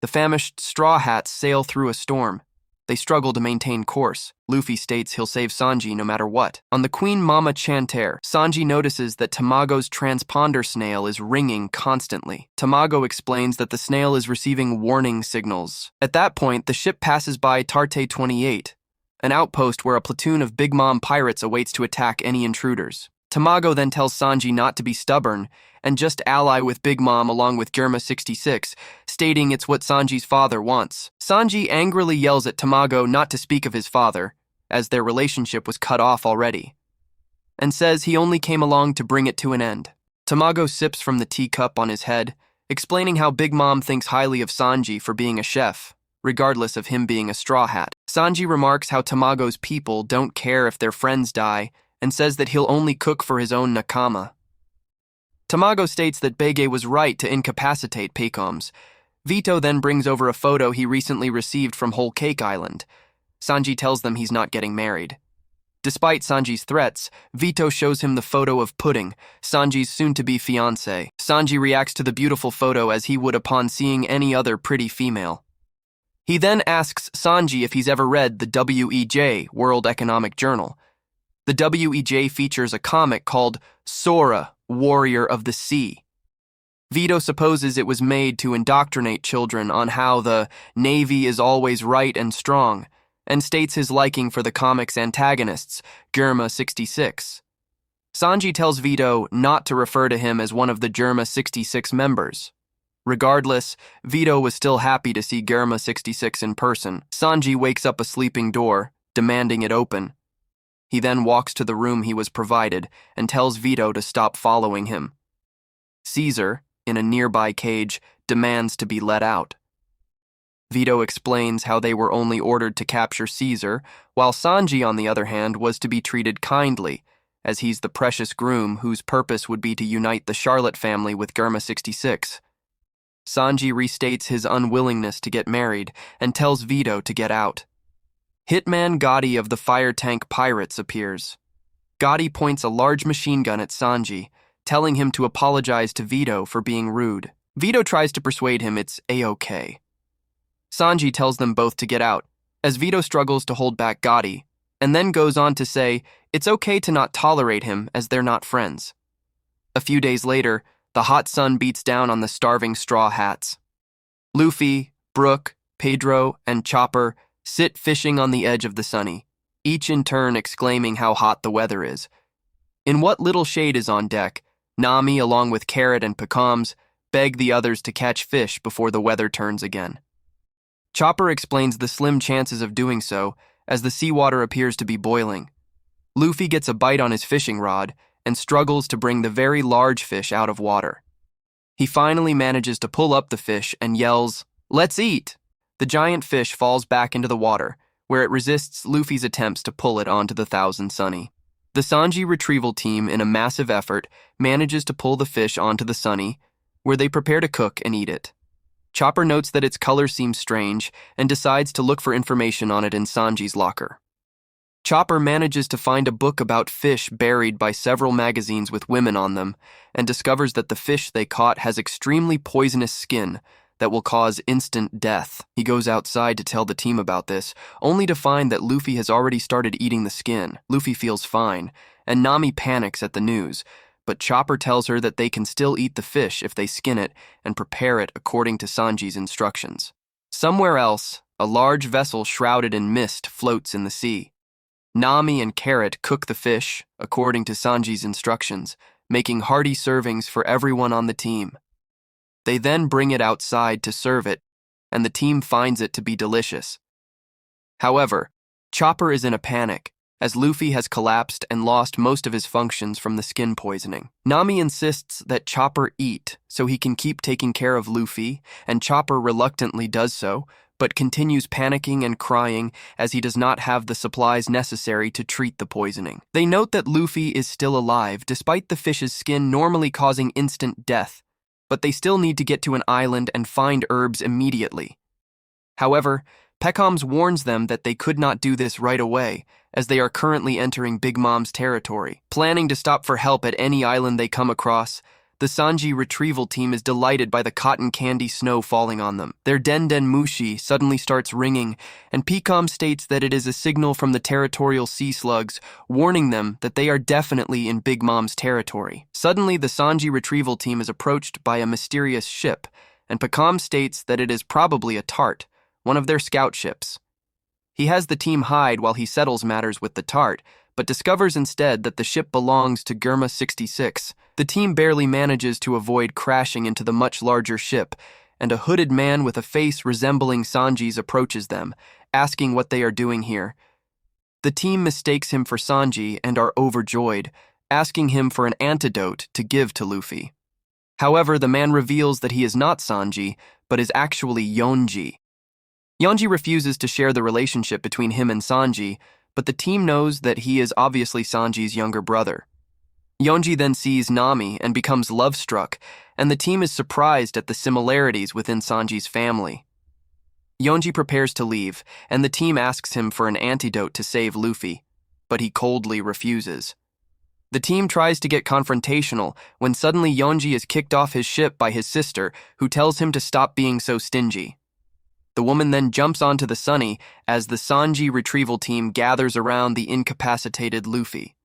The famished Straw Hats sail through a storm. They struggle to maintain course. Luffy states he'll save Sanji no matter what. On the Queen Mama Chanterre, Sanji notices that Tamago's transponder snail is ringing constantly. Tamago explains that the snail is receiving warning signals. At that point, the ship passes by Tarte 28, an outpost where a platoon of Big Mom pirates awaits to attack any intruders. Tamago then tells Sanji not to be stubborn and just ally with Big Mom along with Germa 66, stating it's what Sanji's father wants. Sanji angrily yells at Tamago not to speak of his father, as their relationship was cut off already, and says he only came along to bring it to an end. Tamago sips from the teacup on his head, explaining how Big Mom thinks highly of Sanji for being a chef, regardless of him being a Straw Hat. Sanji remarks how Tamago's people don't care if their friends die, and says that he'll only cook for his own nakama. Tamago states that Bege was right to incapacitate Pekoms. Vito then brings over a photo he recently received from Whole Cake Island. Sanji tells them he's not getting married. Despite Sanji's threats, Vito shows him the photo of Pudding, Sanji's soon-to-be fiancé. Sanji reacts to the beautiful photo as he would upon seeing any other pretty female. He then asks Sanji if he's ever read the WEJ, World Economic Journal. The WEJ features a comic called Sora, Warrior of the Sea. Vito supposes it was made to indoctrinate children on how the Navy is always right and strong, and states his liking for the comic's antagonists, Germa 66. Sanji tells Vito not to refer to him as one of the Germa 66 members. Regardless, Vito was still happy to see Germa 66 in person. Sanji wakes up a sleeping door, demanding it open. He then walks to the room he was provided and tells Vito to stop following him. Caesar, in a nearby cage, demands to be let out. Vito explains how they were only ordered to capture Caesar, while Sanji, on the other hand, was to be treated kindly, as he's the precious groom whose purpose would be to unite the Charlotte family with Germa 66. Sanji restates his unwillingness to get married and tells Vito to get out. Hitman Gotti of the Fire Tank Pirates appears. Gotti points a large machine gun at Sanji, telling him to apologize to Vito for being rude. Vito tries to persuade him it's A-okay. Sanji tells them both to get out, as Vito struggles to hold back Gotti, and then goes on to say it's okay to not tolerate him as they're not friends. A few days later, the hot sun beats down on the starving Straw Hats. Luffy, Brook, Pedro, and Chopper sit fishing on the edge of the sunny, each in turn exclaiming how hot the weather is. In what little shade is on deck, Nami, along with Carrot and Pekoms, beg the others to catch fish before the weather turns again. Chopper explains the slim chances of doing so, as the seawater appears to be boiling. Luffy gets a bite on his fishing rod and struggles to bring the very large fish out of water. He finally manages to pull up the fish and yells, "Let's eat!" The giant fish falls back into the water, where it resists Luffy's attempts to pull it onto the Thousand Sunny. The Sanji retrieval team, in a massive effort, manages to pull the fish onto the Sunny, where they prepare to cook and eat it. Chopper notes that its color seems strange and decides to look for information on it in Sanji's locker. Chopper manages to find a book about fish buried by several magazines with women on them, and discovers that the fish they caught has extremely poisonous skin that will cause instant death. He goes outside to tell the team about this, only to find that Luffy has already started eating the skin. Luffy feels fine, and Nami panics at the news, but Chopper tells her that they can still eat the fish if they skin it and prepare it according to Sanji's instructions. Somewhere else, a large vessel shrouded in mist floats in the sea. Nami and Carrot cook the fish according to Sanji's instructions, making hearty servings for everyone on the team. They then bring it outside to serve it, and the team finds it to be delicious. However, Chopper is in a panic, as Luffy has collapsed and lost most of his functions from the skin poisoning. Nami insists that Chopper eat so he can keep taking care of Luffy, and Chopper reluctantly does so, but continues panicking and crying as he does not have the supplies necessary to treat the poisoning. They note that Luffy is still alive despite the fish's skin normally causing instant death, but they still need to get to an island and find herbs immediately. However, Pekoms warns them that they could not do this right away, as they are currently entering Big Mom's territory. Planning to stop for help at any island they come across, The Sanji retrieval team is delighted by the cotton candy snow falling on them. Their Den Mushi suddenly starts ringing, and Picom states that it is a signal from the territorial sea slugs, warning them that they are definitely in Big Mom's territory. Suddenly, the Sanji retrieval team is approached by a mysterious ship, and Picom states that it is probably a tart, one of their scout ships. He has the team hide while he settles matters with the tart, but discovers instead that the ship belongs to Germa 66. The team barely manages to avoid crashing into the much larger ship, and a hooded man with a face resembling Sanji's approaches them, asking what they are doing here. The team mistakes him for Sanji and are overjoyed, asking him for an antidote to give to Luffy. However, the man reveals that he is not Sanji, but is actually Yonji. Yonji refuses to share the relationship between him and Sanji, but the team knows that he is obviously Sanji's younger brother. Yonji then sees Nami and becomes love-struck, and the team is surprised at the similarities within Sanji's family. Yonji prepares to leave, and the team asks him for an antidote to save Luffy, but he coldly refuses. The team tries to get confrontational when suddenly Yonji is kicked off his ship by his sister, who tells him to stop being so stingy. The woman then jumps onto the Sunny as the Sanji retrieval team gathers around the incapacitated Luffy.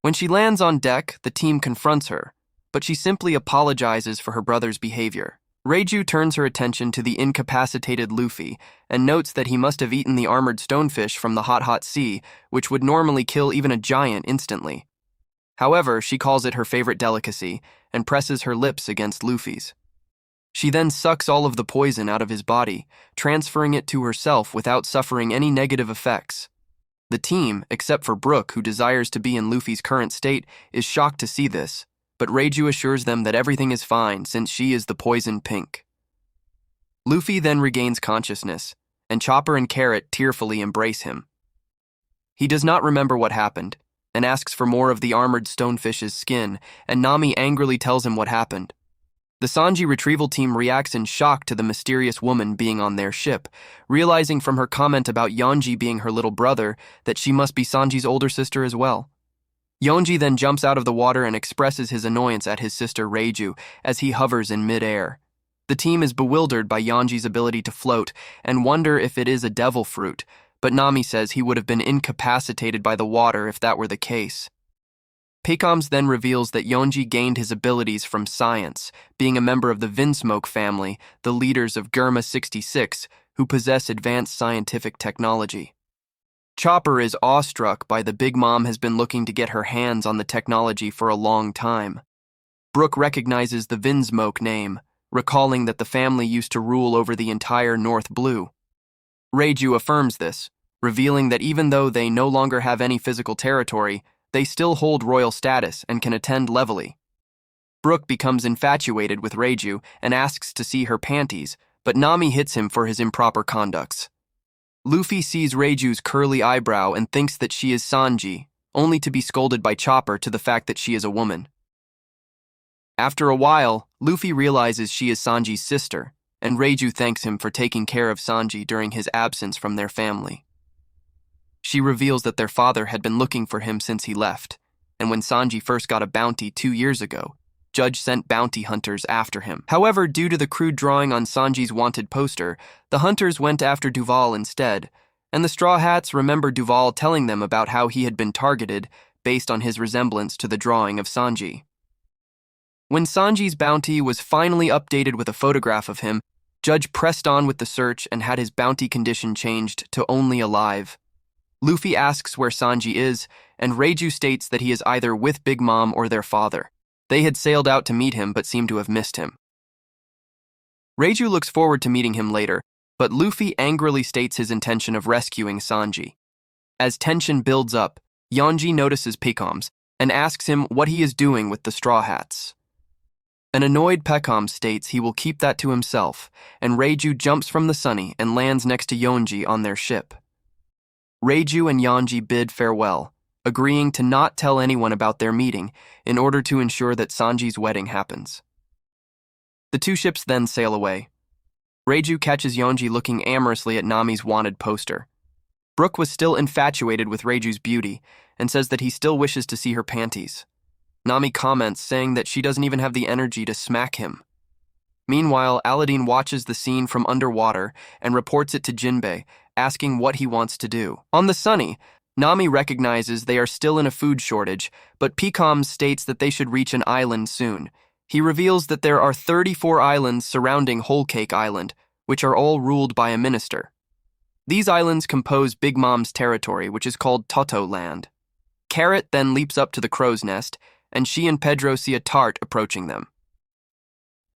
When she lands on deck, the team confronts her, but she simply apologizes for her brother's behavior. Reiju turns her attention to the incapacitated Luffy and notes that he must have eaten the armored stonefish from the hot sea, which would normally kill even a giant instantly. However, she calls it her favorite delicacy and presses her lips against Luffy's. She then sucks all of the poison out of his body, transferring it to herself without suffering any negative effects. The team, except for Brook, who desires to be in Luffy's current state, is shocked to see this, but Reiju assures them that everything is fine since she is the poison pink. Luffy then regains consciousness, and Chopper and Carrot tearfully embrace him. He does not remember what happened, and asks for more of the armored stonefish's skin, and Nami angrily tells him what happened. The Sanji retrieval team reacts in shock to the mysterious woman being on their ship, realizing from her comment about Yonji being her little brother that she must be Sanji's older sister as well. Yonji then jumps out of the water and expresses his annoyance at his sister Reiju as he hovers in mid-air. The team is bewildered by Yonji's ability to float and wonder if it is a devil fruit, but Nami says he would have been incapacitated by the water if that were the case. Paycoms then reveals that Yonji gained his abilities from science, being a member of the Vinsmoke family, the leaders of Germa 66, who possess advanced scientific technology. Chopper is awestruck by the Big Mom has been looking to get her hands on the technology for a long time. Brook recognizes the Vinsmoke name, recalling that the family used to rule over the entire North Blue. Reiju affirms this, revealing that even though they no longer have any physical territory, they still hold royal status and can attend levelly. Brook becomes infatuated with Reiju and asks to see her panties, but Nami hits him for his improper conducts. Luffy sees Reiju's curly eyebrow and thinks that she is Sanji, only to be scolded by Chopper to the fact that she is a woman. After a while, Luffy realizes she is Sanji's sister, and Reiju thanks him for taking care of Sanji during his absence from their family. She reveals that their father had been looking for him since he left, and when Sanji first got a bounty 2 years ago, Judge sent bounty hunters after him. However, due to the crude drawing on Sanji's wanted poster, the hunters went after Duval instead, and the Straw Hats remember Duval telling them about how he had been targeted based on his resemblance to the drawing of Sanji. When Sanji's bounty was finally updated with a photograph of him, Judge pressed on with the search and had his bounty condition changed to only alive. Luffy asks where Sanji is, and Reiju states that he is either with Big Mom or their father. They had sailed out to meet him but seem to have missed him. Reiju looks forward to meeting him later, but Luffy angrily states his intention of rescuing Sanji. As tension builds up, Yonji notices Peccoms and asks him what he is doing with the Straw Hats. An annoyed Peckham states he will keep that to himself, and Reiju jumps from the Sunny and lands next to Yonji on their ship. Reiju and Yonji bid farewell, agreeing to not tell anyone about their meeting in order to ensure that Sanji's wedding happens. The two ships then sail away. Reiju catches Yonji looking amorously at Nami's wanted poster. Brook was still infatuated with Reiju's beauty and says that he still wishes to see her panties. Nami comments, saying that she doesn't even have the energy to smack him. Meanwhile, Aladdin watches the scene from underwater and reports it to Jinbei, asking what he wants to do. On the Sunny, Nami recognizes they are still in a food shortage, but Picom states that they should reach an island soon. He reveals that there are 34 islands surrounding Whole Cake Island, which are all ruled by a minister. These islands compose Big Mom's territory, which is called Toto Land. Carrot then leaps up to the crow's nest, and she and Pedro see a tart approaching them.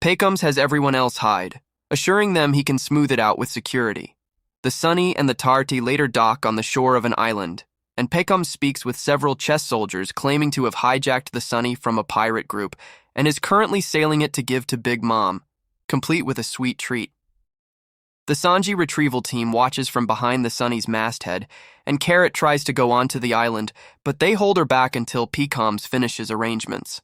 Pecums has everyone else hide, assuring them he can smooth it out with security. The Sunny and the Tarty later dock on the shore of an island, and Pecums speaks with several chess soldiers claiming to have hijacked the Sunny from a pirate group and is currently sailing it to give to Big Mom, complete with a sweet treat. The Sanji retrieval team watches from behind the Sunny's masthead, and Carrot tries to go onto the island, but they hold her back until Pecums finishes arrangements.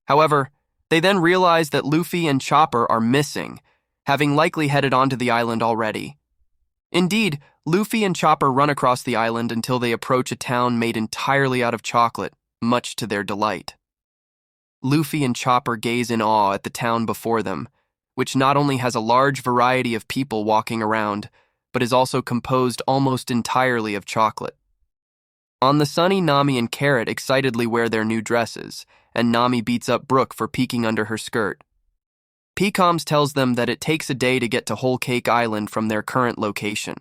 However, they then realize that Luffy and Chopper are missing, having likely headed onto the island already. Indeed, Luffy and Chopper run across the island until they approach a town made entirely out of chocolate, much to their delight. Luffy and Chopper gaze in awe at the town before them, which not only has a large variety of people walking around, but is also composed almost entirely of chocolate. On the Sunny, Nami and Carrot excitedly wear their new dresses, and Nami beats up Brook for peeking under her skirt. Pecums tells them that it takes a day to get to Whole Cake Island from their current location,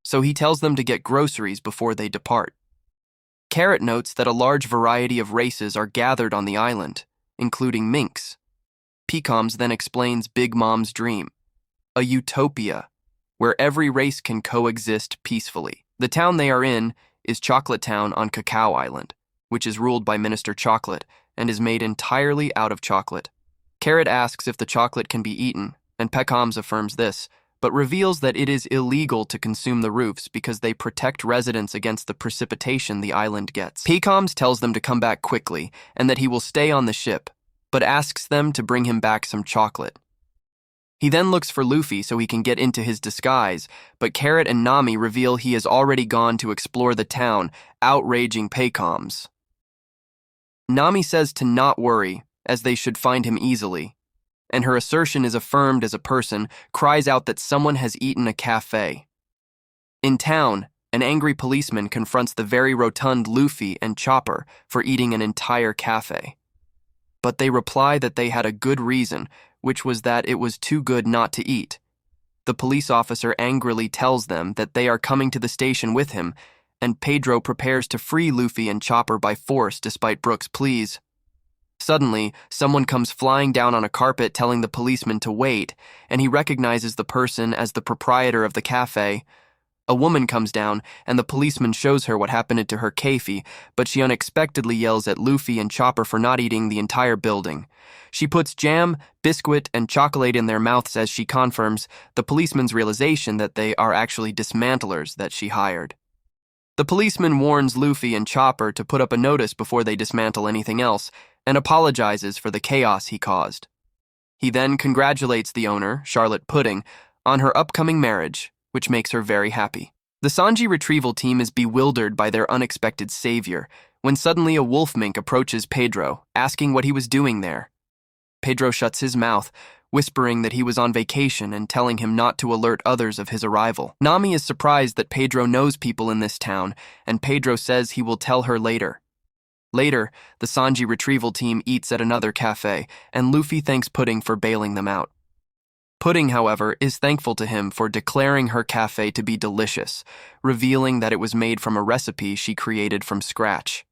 so he tells them to get groceries before they depart. Carrot notes that a large variety of races are gathered on the island, including minks. Pecums then explains Big Mom's dream, a utopia where every race can coexist peacefully. The town they are in is Chocolate Town on Cacao Island, which is ruled by Minister Chocolate and is made entirely out of chocolate. Carrot asks if the chocolate can be eaten, and Pecums affirms this, but reveals that it is illegal to consume the roofs because they protect residents against the precipitation the island gets. Pecums tells them to come back quickly and that he will stay on the ship, but asks them to bring him back some chocolate. He then looks for Luffy so he can get into his disguise, but Carrot and Nami reveal he has already gone to explore the town, outraging Pecums. Nami says to not worry, as they should find him easily, and her assertion is affirmed as a person cries out that someone has eaten a cafe. In town, an angry policeman confronts the very rotund Luffy and Chopper for eating an entire cafe. But they reply that they had a good reason, which was that it was too good not to eat. The police officer angrily tells them that they are coming to the station with him, and Pedro prepares to free Luffy and Chopper by force despite Brook's pleas. Suddenly, someone comes flying down on a carpet telling the policeman to wait, and he recognizes the person as the proprietor of the cafe. A woman comes down, and the policeman shows her what happened to her keifi, but she unexpectedly yells at Luffy and Chopper for not eating the entire building. She puts jam, biscuit, and chocolate in their mouths as she confirms the policeman's realization that they are actually dismantlers that she hired. The policeman warns Luffy and Chopper to put up a notice before they dismantle anything else, and apologizes for the chaos he caused. He then congratulates the owner, Charlotte Pudding, on her upcoming marriage, which makes her very happy. The Sanji retrieval team is bewildered by their unexpected savior, when suddenly a wolf mink approaches Pedro, asking what he was doing there. Pedro shuts his mouth, whispering that he was on vacation and telling him not to alert others of his arrival. Nami is surprised that Pedro knows people in this town, and Pedro says he will tell her later. Later, the Sanji retrieval team eats at another cafe, and Luffy thanks Pudding for bailing them out. Pudding, however, is thankful to him for declaring her cafe to be delicious, revealing that it was made from a recipe she created from scratch.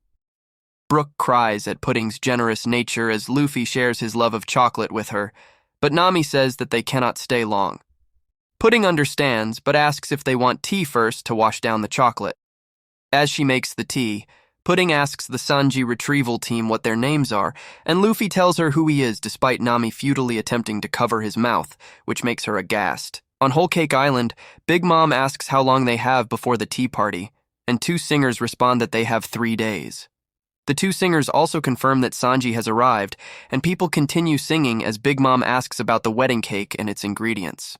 Brook cries at Pudding's generous nature as Luffy shares his love of chocolate with her, but Nami says that they cannot stay long. Pudding understands, but asks if they want tea first to wash down the chocolate. As she makes the tea, Pudding asks the Sanji retrieval team what their names are, and Luffy tells her who he is despite Nami futilely attempting to cover his mouth, which makes her aghast. On Whole Cake Island, Big Mom asks how long they have before the tea party, and two singers respond that they have 3 days. The two singers also confirm that Sanji has arrived, and people continue singing as Big Mom asks about the wedding cake and its ingredients.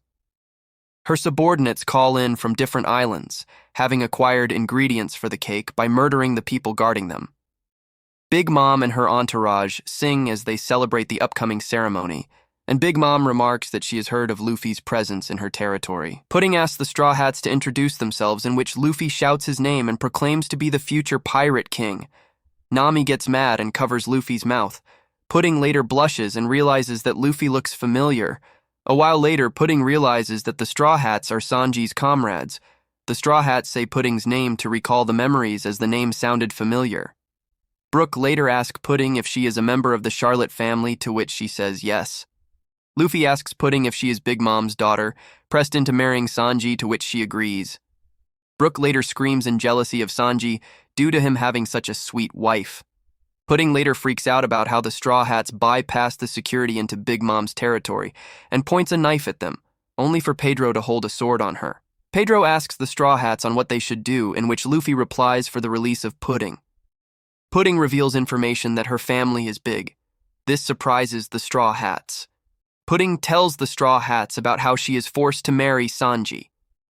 Her subordinates call in from different islands, having acquired ingredients for the cake by murdering the people guarding them. Big Mom and her entourage sing as they celebrate the upcoming ceremony, and Big Mom remarks that she has heard of Luffy's presence in her territory. Pudding asks the Straw Hats to introduce themselves, in which Luffy shouts his name and proclaims to be the future Pirate King. Nami gets mad and covers Luffy's mouth. Pudding later blushes and realizes that Luffy looks familiar. A while later, Pudding realizes that the Straw Hats are Sanji's comrades. The Straw Hats say Pudding's name to recall the memories as the name sounded familiar. Brooke later asks Pudding if she is a member of the Charlotte family, to which she says yes. Luffy asks Pudding if she is Big Mom's daughter, pressed into marrying Sanji, to which she agrees. Brooke later screams in jealousy of Sanji due to him having such a sweet wife. Pudding later freaks out about how the Straw Hats bypass the security into Big Mom's territory and points a knife at them, only for Pedro to hold a sword on her. Pedro asks the Straw Hats on what they should do, in which Luffy replies for the release of Pudding. Pudding reveals information that her family is big. This surprises the Straw Hats. Pudding tells the Straw Hats about how she is forced to marry Sanji.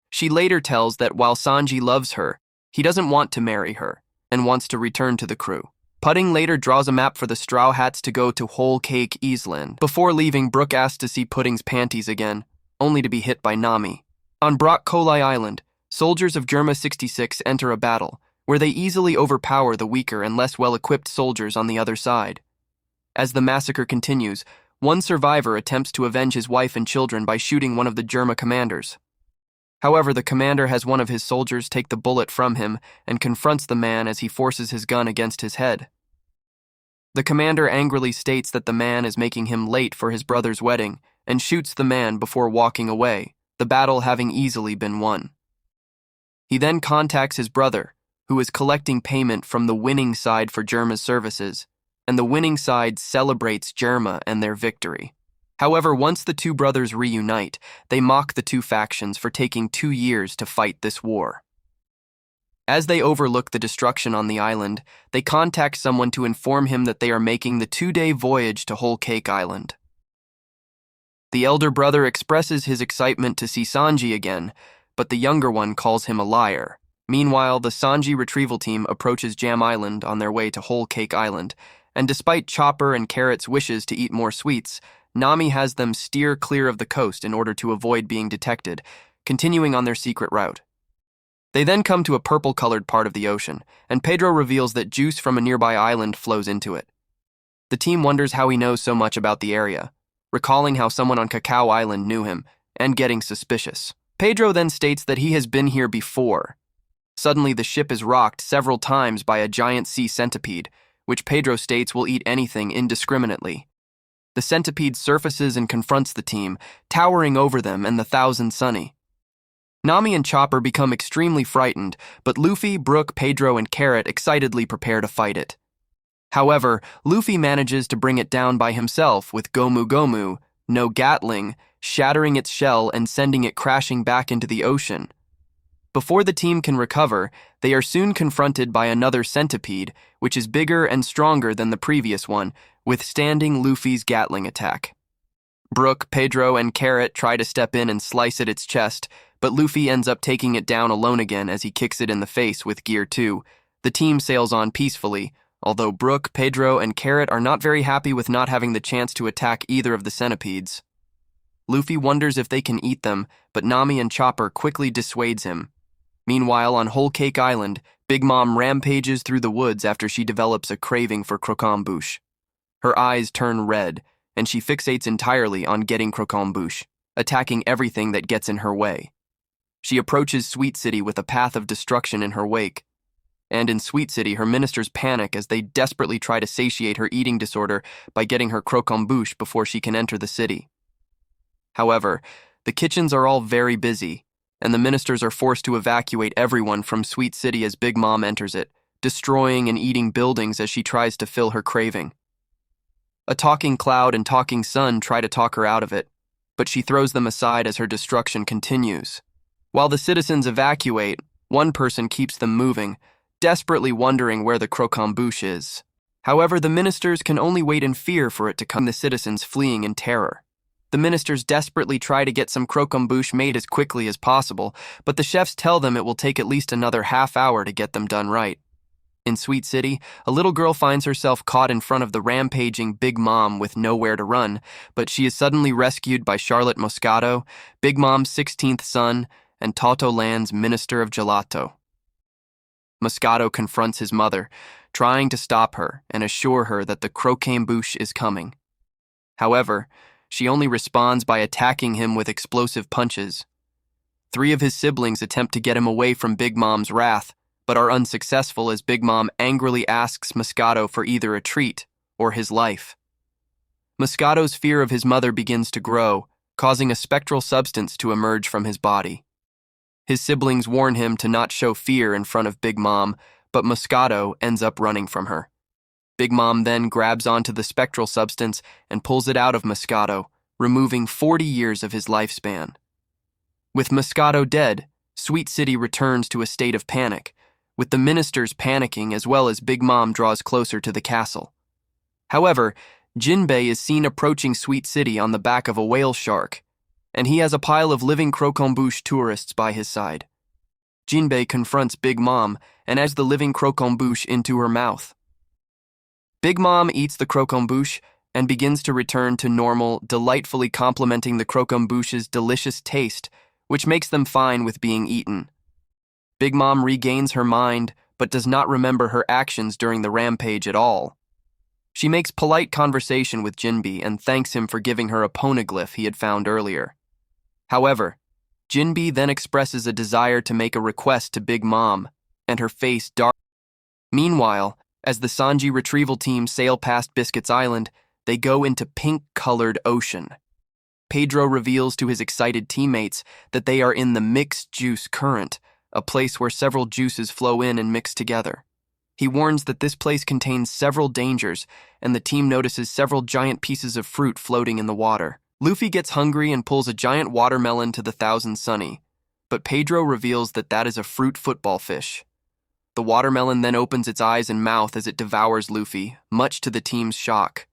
She later tells that while Sanji loves her, he doesn't want to marry her and wants to return to the crew. Pudding later draws a map for the Straw Hats to go to Whole Cake Island. Before leaving, Brooke asks to see Pudding's panties again, only to be hit by Nami. On Broccoli Island, soldiers of Germa 66 enter a battle, where they easily overpower the weaker and less well-equipped soldiers on the other side. As the massacre continues, one survivor attempts to avenge his wife and children by shooting one of the Germa commanders. However, the commander has one of his soldiers take the bullet from him and confronts the man as he forces his gun against his head. The commander angrily states that the man is making him late for his brother's wedding and shoots the man before walking away, the battle having easily been won. He then contacts his brother, who is collecting payment from the winning side for Germa's services, and the winning side celebrates Germa and their victory. However, once the two brothers reunite, they mock the two factions for taking 2 years to fight this war. As they overlook the destruction on the island, they contact someone to inform him that they are making the 2-day voyage to Whole Cake Island. The elder brother expresses his excitement to see Sanji again, but the younger one calls him a liar. Meanwhile, the Sanji retrieval team approaches Jam Island on their way to Whole Cake Island, and despite Chopper and Carrot's wishes to eat more sweets, Nami has them steer clear of the coast in order to avoid being detected, continuing on their secret route. They then come to a purple-colored part of the ocean, and Pedro reveals that juice from a nearby island flows into it. The team wonders how he knows so much about the area, recalling how someone on Cacao Island knew him, and getting suspicious. Pedro then states that he has been here before. Suddenly, the ship is rocked several times by a giant sea centipede, which Pedro states will eat anything indiscriminately. The centipede surfaces and confronts the team, towering over them and the Thousand Sunny. Nami and Chopper become extremely frightened, but Luffy, Brooke, Pedro, and Carrot excitedly prepare to fight it. However, Luffy manages to bring it down by himself with Gomu Gomu, no Gatling, shattering its shell and sending it crashing back into the ocean. Before the team can recover, they are soon confronted by another centipede, which is bigger and stronger than the previous one, withstanding Luffy's Gatling attack. Brooke, Pedro, and Carrot try to step in and slice at its chest, but Luffy ends up taking it down alone again as he kicks it in the face with Gear 2. The team sails on peacefully, although Brooke, Pedro, and Carrot are not very happy with not having the chance to attack either of the centipedes. Luffy wonders if they can eat them, but Nami and Chopper quickly dissuades him. Meanwhile, on Whole Cake Island, Big Mom rampages through the woods after she develops a craving for croquembouche. Her eyes turn red, and she fixates entirely on getting croquembouche, attacking everything that gets in her way. She approaches Sweet City with a path of destruction in her wake. And in Sweet City, her ministers panic as they desperately try to satiate her eating disorder by getting her croquembouche before she can enter the city. However, the kitchens are all very busy, and the ministers are forced to evacuate everyone from Sweet City as Big Mom enters it, destroying and eating buildings as she tries to fill her craving. A talking cloud and talking sun try to talk her out of it, but she throws them aside as her destruction continues. While the citizens evacuate, one person keeps them moving, desperately wondering where the croquembouche is. However, the ministers can only wait in fear for it to come, the citizens fleeing in terror. The ministers desperately try to get some croquembouche made as quickly as possible, but the chefs tell them it will take at least another half hour to get them done right. In Sweet City, a little girl finds herself caught in front of the rampaging Big Mom with nowhere to run, but she is suddenly rescued by Charlotte Moscato, Big Mom's 16th son, and Toto Land's Minister of Gelato. Moscato confronts his mother, trying to stop her and assure her that the croquembouche is coming. However, she only responds by attacking him with explosive punches. 3 of his siblings attempt to get him away from Big Mom's wrath, but are unsuccessful as Big Mom angrily asks Moscato for either a treat or his life. Moscato's fear of his mother begins to grow, causing a spectral substance to emerge from his body. His siblings warn him to not show fear in front of Big Mom, but Moscato ends up running from her. Big Mom then grabs onto the spectral substance and pulls it out of Moscato, removing 40 years of his lifespan. With Moscato dead, Sweet City returns to a state of panic, with the ministers panicking as well as Big Mom draws closer to the castle. However, Jinbei is seen approaching Sweet City on the back of a whale shark, and he has a pile of living croquembouche tourists by his side. Jinbei confronts Big Mom and adds the living croquembouche into her mouth. Big Mom eats the croquembouche and begins to return to normal, delightfully complementing the croquembouche's delicious taste, which makes them fine with being eaten. Big Mom regains her mind, but does not remember her actions during the rampage at all. She makes polite conversation with Jinbei and thanks him for giving her a poneglyph he had found earlier. However, Jinbei then expresses a desire to make a request to Big Mom, and her face darkens. Meanwhile, as the Sanji retrieval team sail past Biscuits Island, they go into pink-colored ocean. Pedro reveals to his excited teammates that they are in the mixed juice current, a place where several juices flow in and mix together. He warns that this place contains several dangers, and the team notices several giant pieces of fruit floating in the water. Luffy gets hungry and pulls a giant watermelon to the Thousand Sunny, but Pedro reveals that that is a fruit football fish. The watermelon then opens its eyes and mouth as it devours Luffy, much to the team's shock.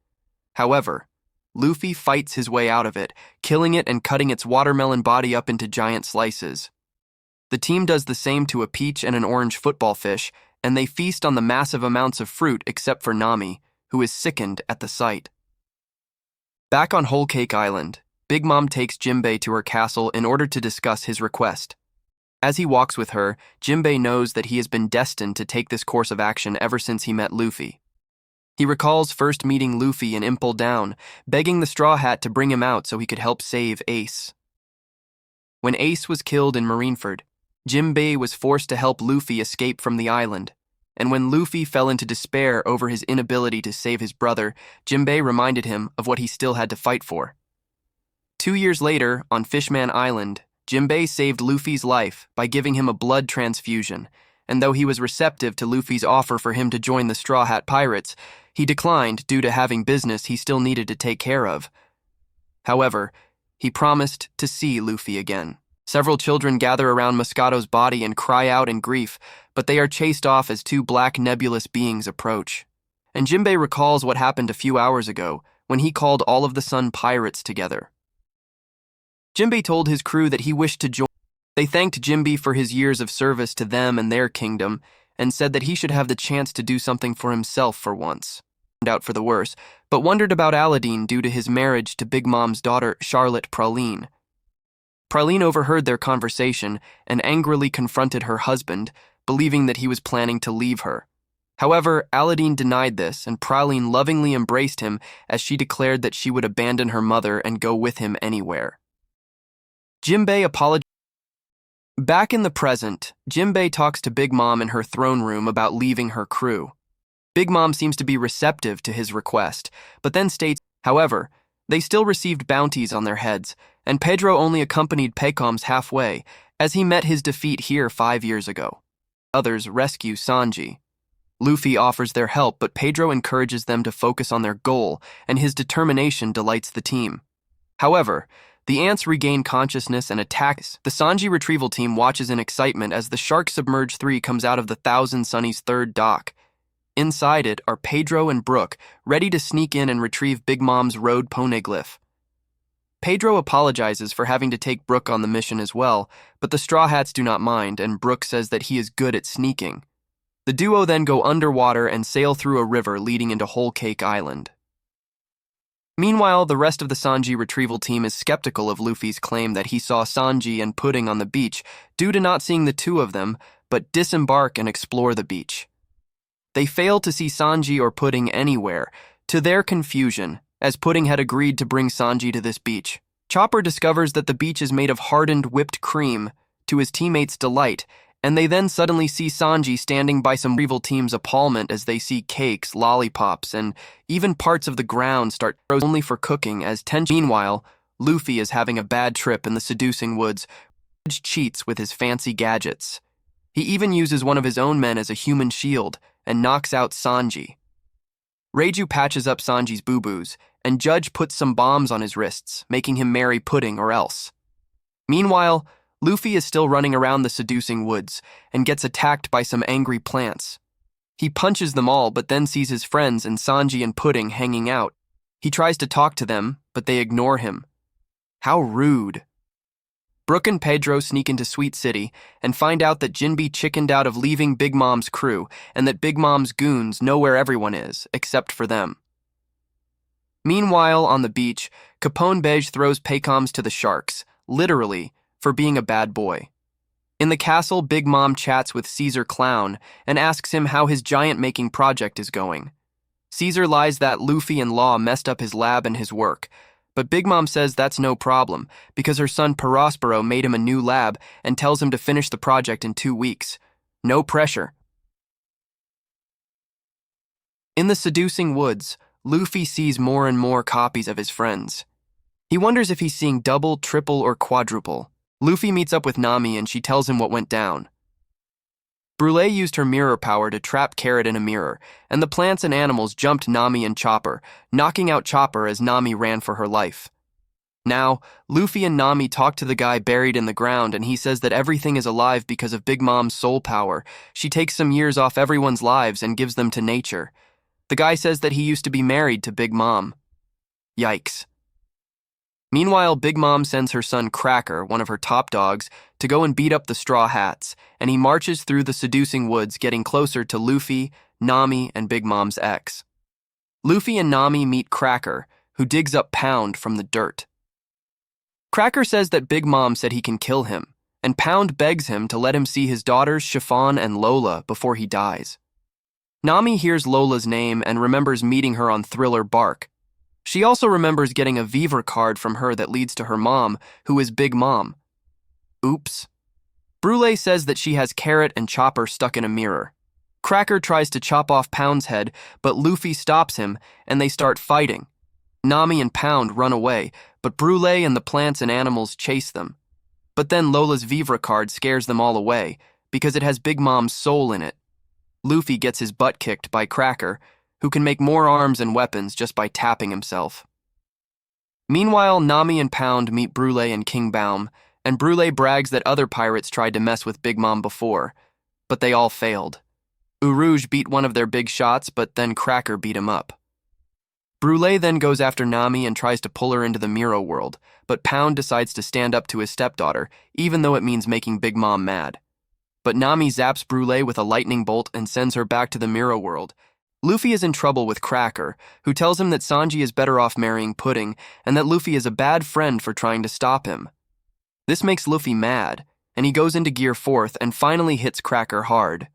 However, Luffy fights his way out of it, killing it and cutting its watermelon body up into giant slices. The team does the same to a peach and an orange football fish, and they feast on the massive amounts of fruit except for Nami, who is sickened at the sight. Back on Whole Cake Island, Big Mom takes Jinbei to her castle in order to discuss his request. As he walks with her, Jinbei knows that he has been destined to take this course of action ever since he met Luffy. He recalls first meeting Luffy in Impel Down, begging the Straw Hat to bring him out so he could help save Ace. When Ace was killed in Marineford, Jinbei was forced to help Luffy escape from the island, and when Luffy fell into despair over his inability to save his brother, Jinbei reminded him of what he still had to fight for. 2 years later, on Fishman Island, Jinbei saved Luffy's life by giving him a blood transfusion, and though he was receptive to Luffy's offer for him to join the Straw Hat Pirates, he declined due to having business he still needed to take care of. However, he promised to see Luffy again. Several children gather around Moscato's body and cry out in grief, but they are chased off as 2 black nebulous beings approach. And Jinbei recalls what happened a few hours ago when he called all of the Sun Pirates together. Jinbei told his crew that he wished to join. They thanked Jinbei for his years of service to them and their kingdom, and said that he should have the chance to do something for himself for once. Turned out for the worse, but wondered about Aladdin due to his marriage to Big Mom's daughter, Charlotte Praline. Praline overheard their conversation and angrily confronted her husband, believing that he was planning to leave her. However, Aladdin denied this, and Praline lovingly embraced him as she declared that she would abandon her mother and go with him anywhere. Jinbei apologized. Back in the present, Jinbei talks to Big Mom in her throne room about leaving her crew. Big Mom seems to be receptive to his request, but then states, however, they still received bounties on their heads, and Pedro only accompanied Pecom's halfway, as he met his defeat here 5 years ago. Others rescue Sanji. Luffy offers their help, but Pedro encourages them to focus on their goal, and his determination delights the team. However, the ants regain consciousness and attack. The Sanji retrieval team watches in excitement as the Shark Submerged 3 comes out of the Thousand Sunny's third dock. Inside it are Pedro and Brook, ready to sneak in and retrieve Big Mom's road Poneglyph. Pedro apologizes for having to take Brook on the mission as well, but the Straw Hats do not mind, and Brook says that he is good at sneaking. The duo then go underwater and sail through a river leading into Whole Cake Island. Meanwhile, the rest of the Sanji retrieval team is skeptical of Luffy's claim that he saw Sanji and Pudding on the beach due to not seeing the two of them, but disembark and explore the beach. They fail to see Sanji or Pudding anywhere, to their confusion, as Pudding had agreed to bring Sanji to this beach. Chopper discovers that the beach is made of hardened whipped cream, to his teammates' delight, and they then suddenly see Sanji standing by some rival team's appallment as they see cakes, lollipops, and even parts of the ground start frozen only for cooking as tension. Meanwhile, Luffy is having a bad trip in the seducing woods, cheats with his fancy gadgets. He even uses one of his own men as a human shield and knocks out Sanji. Reiju patches up Sanji's boo-boos, and Judge puts some bombs on his wrists, making him marry Pudding or else. Meanwhile, Luffy is still running around the seducing woods and gets attacked by some angry plants. He punches them all but then sees his friends and Sanji and Pudding hanging out. He tries to talk to them, but they ignore him. How rude. Brook and Pedro sneak into Sweet City and find out that Jinbe chickened out of leaving Big Mom's crew and that Big Mom's goons know where everyone is, except for them. Meanwhile, on the beach, Capone Beige throws Paycoms to the sharks, literally, for being a bad boy. In the castle, Big Mom chats with Caesar Clown and asks him how his giant-making project is going. Caesar lies that Luffy and Law messed up his lab and his work, but Big Mom says that's no problem because her son Perospero made him a new lab and tells him to finish the project in 2 weeks. No pressure. In the seducing woods, Luffy sees more and more copies of his friends. He wonders if he's seeing double, triple, or quadruple. Luffy meets up with Nami and she tells him what went down. Brûlée used her mirror power to trap Carrot in a mirror, and the plants and animals jumped Nami and Chopper, knocking out Chopper as Nami ran for her life. Now, Luffy and Nami talk to the guy buried in the ground and he says that everything is alive because of Big Mom's soul power. She takes some years off everyone's lives and gives them to nature. The guy says that he used to be married to Big Mom. Yikes. Meanwhile, Big Mom sends her son Cracker, one of her top dogs, to go and beat up the Straw Hats, and he marches through the seducing woods, getting closer to Luffy, Nami, and Big Mom's ex. Luffy and Nami meet Cracker, who digs up Pound from the dirt. Cracker says that Big Mom said he can kill him, and Pound begs him to let him see his daughters Chiffon and Lola before he dies. Nami hears Lola's name and remembers meeting her on Thriller Bark. She also remembers getting a Vivre card from her that leads to her mom, who is Big Mom. Oops. Brûlée says that she has Carrot and Chopper stuck in a mirror. Cracker tries to chop off Pound's head, but Luffy stops him, and they start fighting. Nami and Pound run away, but Brûlée and the plants and animals chase them. But then Lola's Vivre card scares them all away, because it has Big Mom's soul in it. Luffy gets his butt kicked by Cracker, who can make more arms and weapons just by tapping himself. Meanwhile, Nami and Pound meet Brûlée and King Baum, and Brûlée brags that other pirates tried to mess with Big Mom before, but they all failed. Urouge beat one of their big shots, but then Cracker beat him up. Brûlée then goes after Nami and tries to pull her into the Miro world, but Pound decides to stand up to his stepdaughter, even though it means making Big Mom mad. But Nami zaps Brûlée with a lightning bolt and sends her back to the Miro world. Luffy is in trouble with Cracker, who tells him that Sanji is better off marrying Pudding and that Luffy is a bad friend for trying to stop him. This makes Luffy mad, and he goes into Gear 4th and finally hits Cracker hard.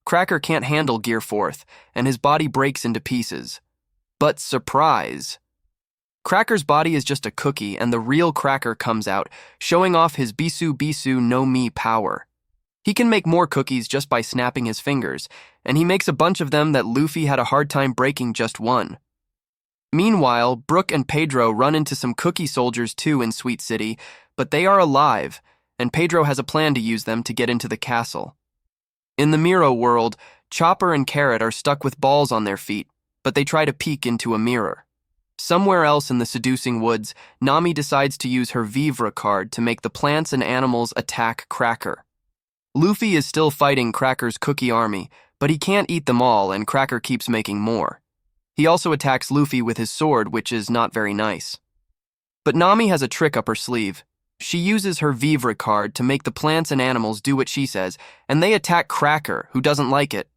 Cracker can't handle Gear 4th, and his body breaks into pieces. But surprise! Cracker's body is just a cookie, and the real Cracker comes out, showing off his Bisu Bisu no Mi power. He can make more cookies just by snapping his fingers, and he makes a bunch of them that Luffy had a hard time breaking just one. Meanwhile, Brook and Pedro run into some cookie soldiers too in Sweet City, but they are alive, and Pedro has a plan to use them to get into the castle. In the Miro world, Chopper and Carrot are stuck with balls on their feet, but they try to peek into a mirror. Somewhere else in the seducing woods, Nami decides to use her Vivre card to make the plants and animals attack Cracker. Luffy is still fighting Cracker's cookie army, but he can't eat them all and Cracker keeps making more. He also attacks Luffy with his sword, which is not very nice. But Nami has a trick up her sleeve. She uses her Vivre card to make the plants and animals do what she says, and they attack Cracker, who doesn't like it.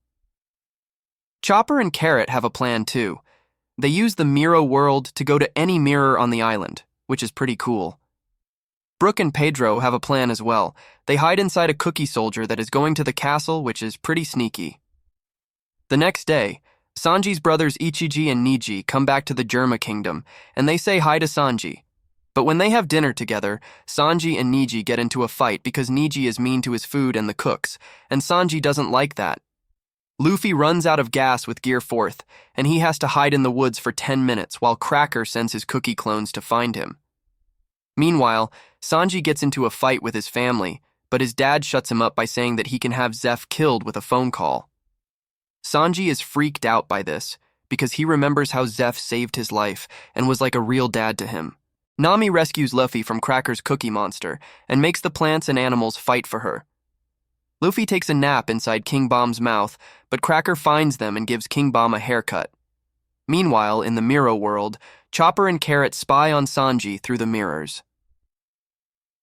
Chopper and Carrot have a plan too. They use the Miro world to go to any mirror on the island, which is pretty cool. Brooke and Pedro have a plan as well. They hide inside a cookie soldier that is going to the castle, which is pretty sneaky. The next day, Sanji's brothers Ichiji and Niji come back to the Germa kingdom, and they say hi to Sanji. But when they have dinner together, Sanji and Niji get into a fight because Niji is mean to his food and the cooks, and Sanji doesn't like that. Luffy runs out of gas with Gear 4th, and he has to hide in the woods for 10 minutes while Cracker sends his cookie clones to find him. Meanwhile, Sanji gets into a fight with his family, but his dad shuts him up by saying that he can have Zeph killed with a phone call. Sanji is freaked out by this because he remembers how Zeph saved his life and was like a real dad to him. Nami rescues Luffy from Cracker's cookie monster and makes the plants and animals fight for her. Luffy takes a nap inside King Bomb's mouth, but Cracker finds them and gives King Bomb a haircut. Meanwhile, in the Miro world, Chopper and Carrot spy on Sanji through the mirrors.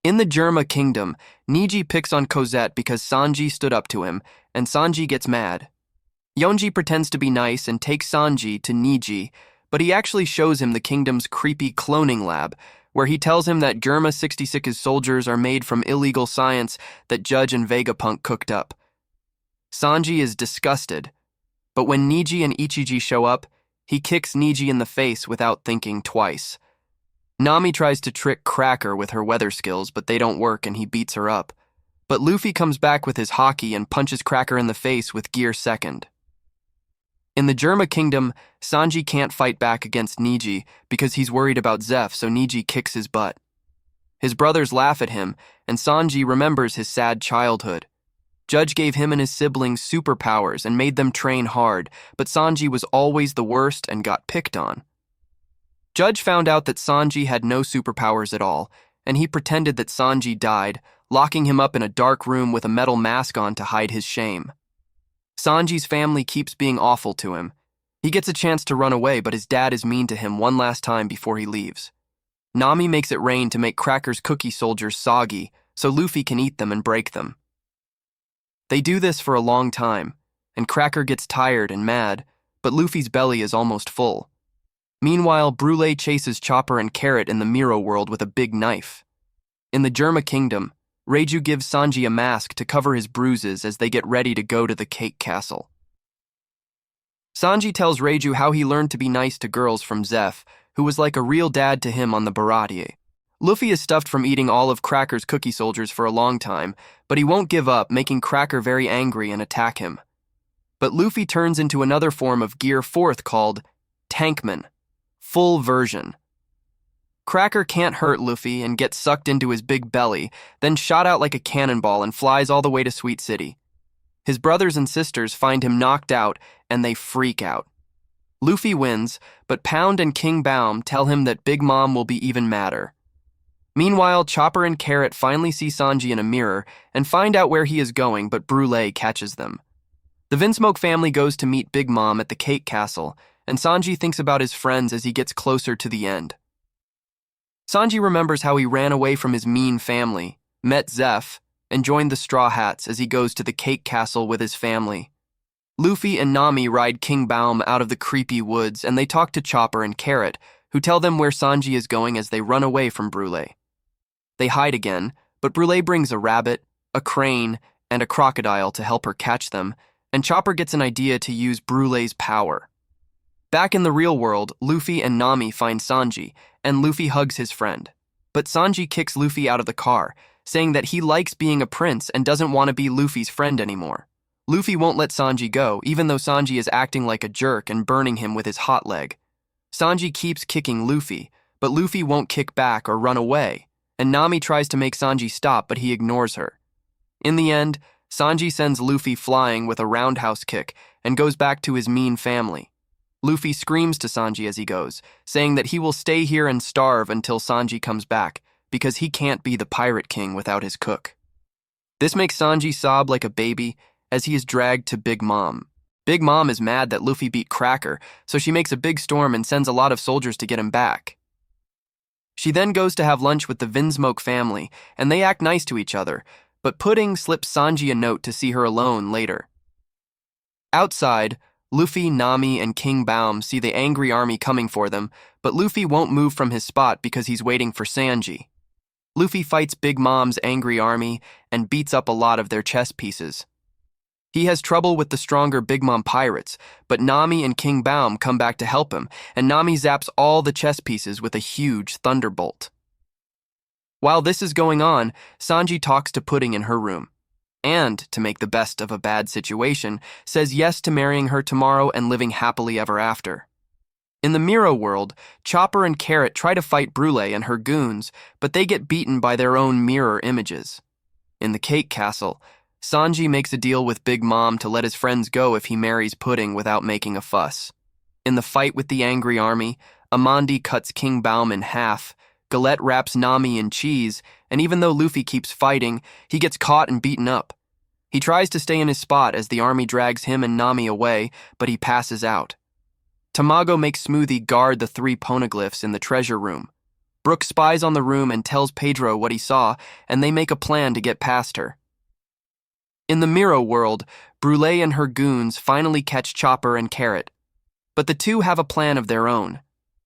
In the Germa kingdom, Niji picks on Cosette because Sanji stood up to him, and Sanji gets mad. Yonji pretends to be nice and takes Sanji to Niji, but he actually shows him the kingdom's creepy cloning lab, where he tells him that Germa 66's soldiers are made from illegal science that Judge and Vegapunk cooked up. Sanji is disgusted, but when Niji and Ichiji show up, he kicks Niji in the face without thinking twice. Nami tries to trick Cracker with her weather skills, but they don't work and he beats her up. But Luffy comes back with his haki and punches Cracker in the face with Gear 2nd. In the Germa kingdom, Sanji can't fight back against Niji because he's worried about Zeph, so Niji kicks his butt. His brothers laugh at him, and Sanji remembers his sad childhood. Judge gave him and his siblings superpowers and made them train hard, but Sanji was always the worst and got picked on. Judge found out that Sanji had no superpowers at all, and he pretended that Sanji died, locking him up in a dark room with a metal mask on to hide his shame. Sanji's family keeps being awful to him. He gets a chance to run away, but his dad is mean to him one last time before he leaves. Nami makes it rain to make Cracker's cookie soldiers soggy, so Luffy can eat them and break them. They do this for a long time, and Cracker gets tired and mad, but Luffy's belly is almost full. Meanwhile, Brûlé chases Chopper and Carrot in the Miro world with a big knife. In the Germa kingdom, Reiju gives Sanji a mask to cover his bruises as they get ready to go to the Cake Castle. Sanji tells Reiju how he learned to be nice to girls from Zeph, who was like a real dad to him on the Baratie. Luffy is stuffed from eating all of Cracker's cookie soldiers for a long time, but he won't give up, making Cracker very angry and attack him. But Luffy turns into another form of Gear 4th called Tankman, full version. Cracker can't hurt Luffy and gets sucked into his big belly, then shot out like a cannonball and flies all the way to Sweet City. His brothers and sisters find him knocked out and they freak out. Luffy wins, but Pound and King Baum tell him that Big Mom will be even madder. Meanwhile, Chopper and Carrot finally see Sanji in a mirror and find out where he is going, but Brûlé catches them. The Vinsmoke family goes to meet Big Mom at the Cake Castle, and Sanji thinks about his friends as he gets closer to the end. Sanji remembers how he ran away from his mean family, met Zeph, and joined the Straw Hats as he goes to the Cake Castle with his family. Luffy and Nami ride King Baum out of the creepy woods, and they talk to Chopper and Carrot, who tell them where Sanji is going as they run away from Brûlé. They hide again, but Brûlé brings a rabbit, a crane, and a crocodile to help her catch them, and Chopper gets an idea to use Brûlé's power. Back in the real world, Luffy and Nami find Sanji, and Luffy hugs his friend. But Sanji kicks Luffy out of the car, saying that he likes being a prince and doesn't want to be Luffy's friend anymore. Luffy won't let Sanji go, even though Sanji is acting like a jerk and burning him with his hot leg. Sanji keeps kicking Luffy, but Luffy won't kick back or run away, and Nami tries to make Sanji stop, but he ignores her. In the end, Sanji sends Luffy flying with a roundhouse kick and goes back to his mean family. Luffy screams to Sanji as he goes, saying that he will stay here and starve until Sanji comes back, because he can't be the Pirate King without his cook. This makes Sanji sob like a baby as he is dragged to Big Mom. Big Mom is mad that Luffy beat Cracker, so she makes a big storm and sends a lot of soldiers to get him back. She then goes to have lunch with the Vinsmoke family, and they act nice to each other, but Pudding slips Sanji a note to see her alone later. Outside, Luffy, Nami, and King Baum see the angry army coming for them, but Luffy won't move from his spot because he's waiting for Sanji. Luffy fights Big Mom's angry army and beats up a lot of their chess pieces. He has trouble with the stronger Big Mom pirates, but Nami and King Baum come back to help him, and Nami zaps all the chess pieces with a huge thunderbolt. While this is going on, Sanji talks to Pudding in her room, and, to make the best of a bad situation, says yes to marrying her tomorrow and living happily ever after. In the Miro world, Chopper and Carrot try to fight Brule and her goons, but they get beaten by their own mirror images. In the Cake Castle, Sanji makes a deal with Big Mom to let his friends go if he marries Pudding without making a fuss. In the fight with the angry army, Amandi cuts King Baum in half, Galette wraps Nami in cheese, and even though Luffy keeps fighting, he gets caught and beaten up. He tries to stay in his spot as the army drags him and Nami away, but he passes out. Tamago makes Smoothie guard the 3 Poneglyphs in the treasure room. Brook spies on the room and tells Pedro what he saw, and they make a plan to get past her. In the Miro world, Brule and her goons finally catch Chopper and Carrot. But the two have a plan of their own.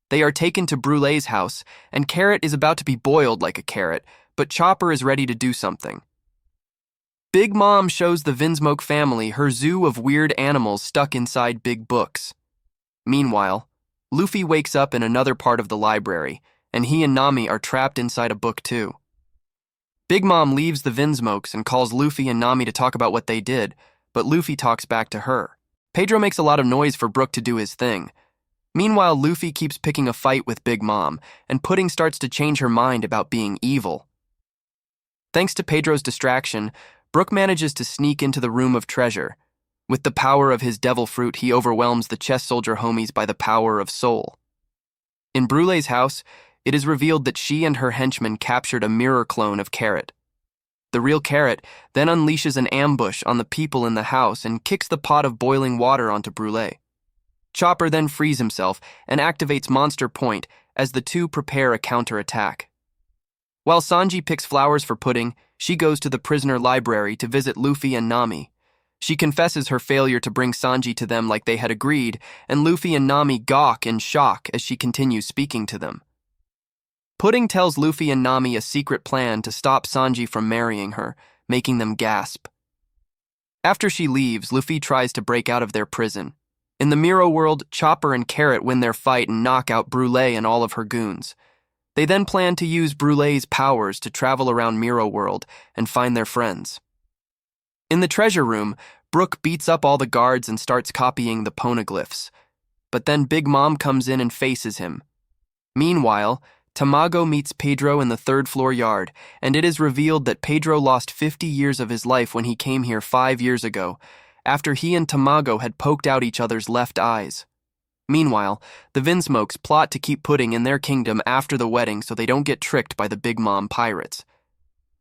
They are taken to Brule's house, and Carrot is about to be boiled like a carrot, but Chopper is ready to do something. Big Mom shows the Vinsmoke family her zoo of weird animals stuck inside big books. Meanwhile, Luffy wakes up in another part of the library, and he and Nami are trapped inside a book too. Big Mom leaves the Vinsmokes and calls Luffy and Nami to talk about what they did, but Luffy talks back to her. Pedro makes a lot of noise for Brook to do his thing. Meanwhile, Luffy keeps picking a fight with Big Mom, and Pudding starts to change her mind about being evil. Thanks to Pedro's distraction, Brook manages to sneak into the room of treasure. With the power of his devil fruit, he overwhelms the chess soldier homies by the power of soul. In Brule's house, it is revealed that she and her henchmen captured a mirror clone of Carrot. The real Carrot then unleashes an ambush on the people in the house and kicks the pot of boiling water onto Brule. Chopper then frees himself and activates Monster Point as the two prepare a counterattack. While Sanji picks flowers for Pudding, she goes to the prisoner library to visit Luffy and Nami. She confesses her failure to bring Sanji to them like they had agreed, and Luffy and Nami gawk in shock as she continues speaking to them. Pudding tells Luffy and Nami a secret plan to stop Sanji from marrying her, making them gasp. After she leaves, Luffy tries to break out of their prison. In the Miro world, Chopper and Carrot win their fight and knock out Brule and all of her goons. They then plan to use Brule's powers to travel around Miro world and find their friends. In the treasure room, Brook beats up all the guards and starts copying the Poneglyphs. But then Big Mom comes in and faces him. Meanwhile, Tamago meets Pedro in the 3rd floor yard, and it is revealed that Pedro lost 50 years of his life when he came here 5 years ago, after he and Tamago had poked out each other's left eyes. Meanwhile, the Vinsmokes plot to keep Pudding in their kingdom after the wedding so they don't get tricked by the Big Mom pirates.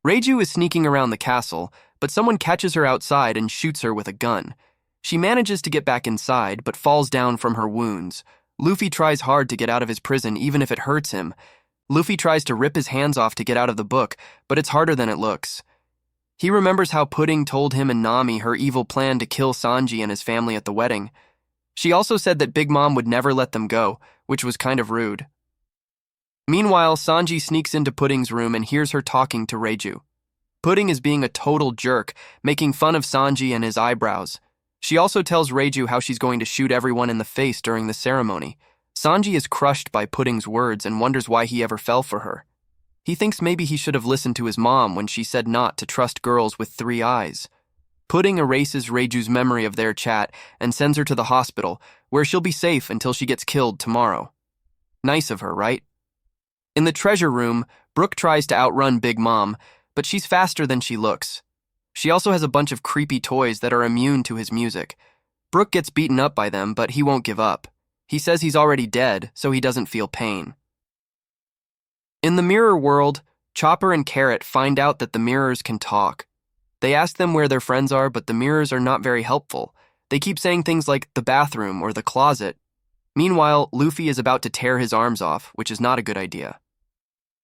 Reiju is sneaking around the castle, but someone catches her outside and shoots her with a gun. She manages to get back inside, but falls down from her wounds. Luffy tries hard to get out of his prison even if it hurts him. Luffy tries to rip his hands off to get out of the book, but it's harder than it looks. He remembers how Pudding told him and Nami her evil plan to kill Sanji and his family at the wedding. She also said that Big Mom would never let them go, which was kind of rude. Meanwhile, Sanji sneaks into Pudding's room and hears her talking to Reiju. Pudding is being a total jerk, making fun of Sanji and his eyebrows. She also tells Reiju how she's going to shoot everyone in the face during the ceremony. Sanji is crushed by Pudding's words and wonders why he ever fell for her. He thinks maybe he should have listened to his mom when she said not to trust girls with 3 eyes. Pudding erases Reiju's memory of their chat and sends her to the hospital, where she'll be safe until she gets killed tomorrow. Nice of her, right? In the treasure room, Brook tries to outrun Big Mom, but she's faster than she looks. She also has a bunch of creepy toys that are immune to his music. Brook gets beaten up by them, but he won't give up. He says he's already dead, so he doesn't feel pain. In the mirror world, Chopper and Carrot find out that the mirrors can talk. They ask them where their friends are, but the mirrors are not very helpful. They keep saying things like the bathroom or the closet. Meanwhile, Luffy is about to tear his arms off, which is not a good idea.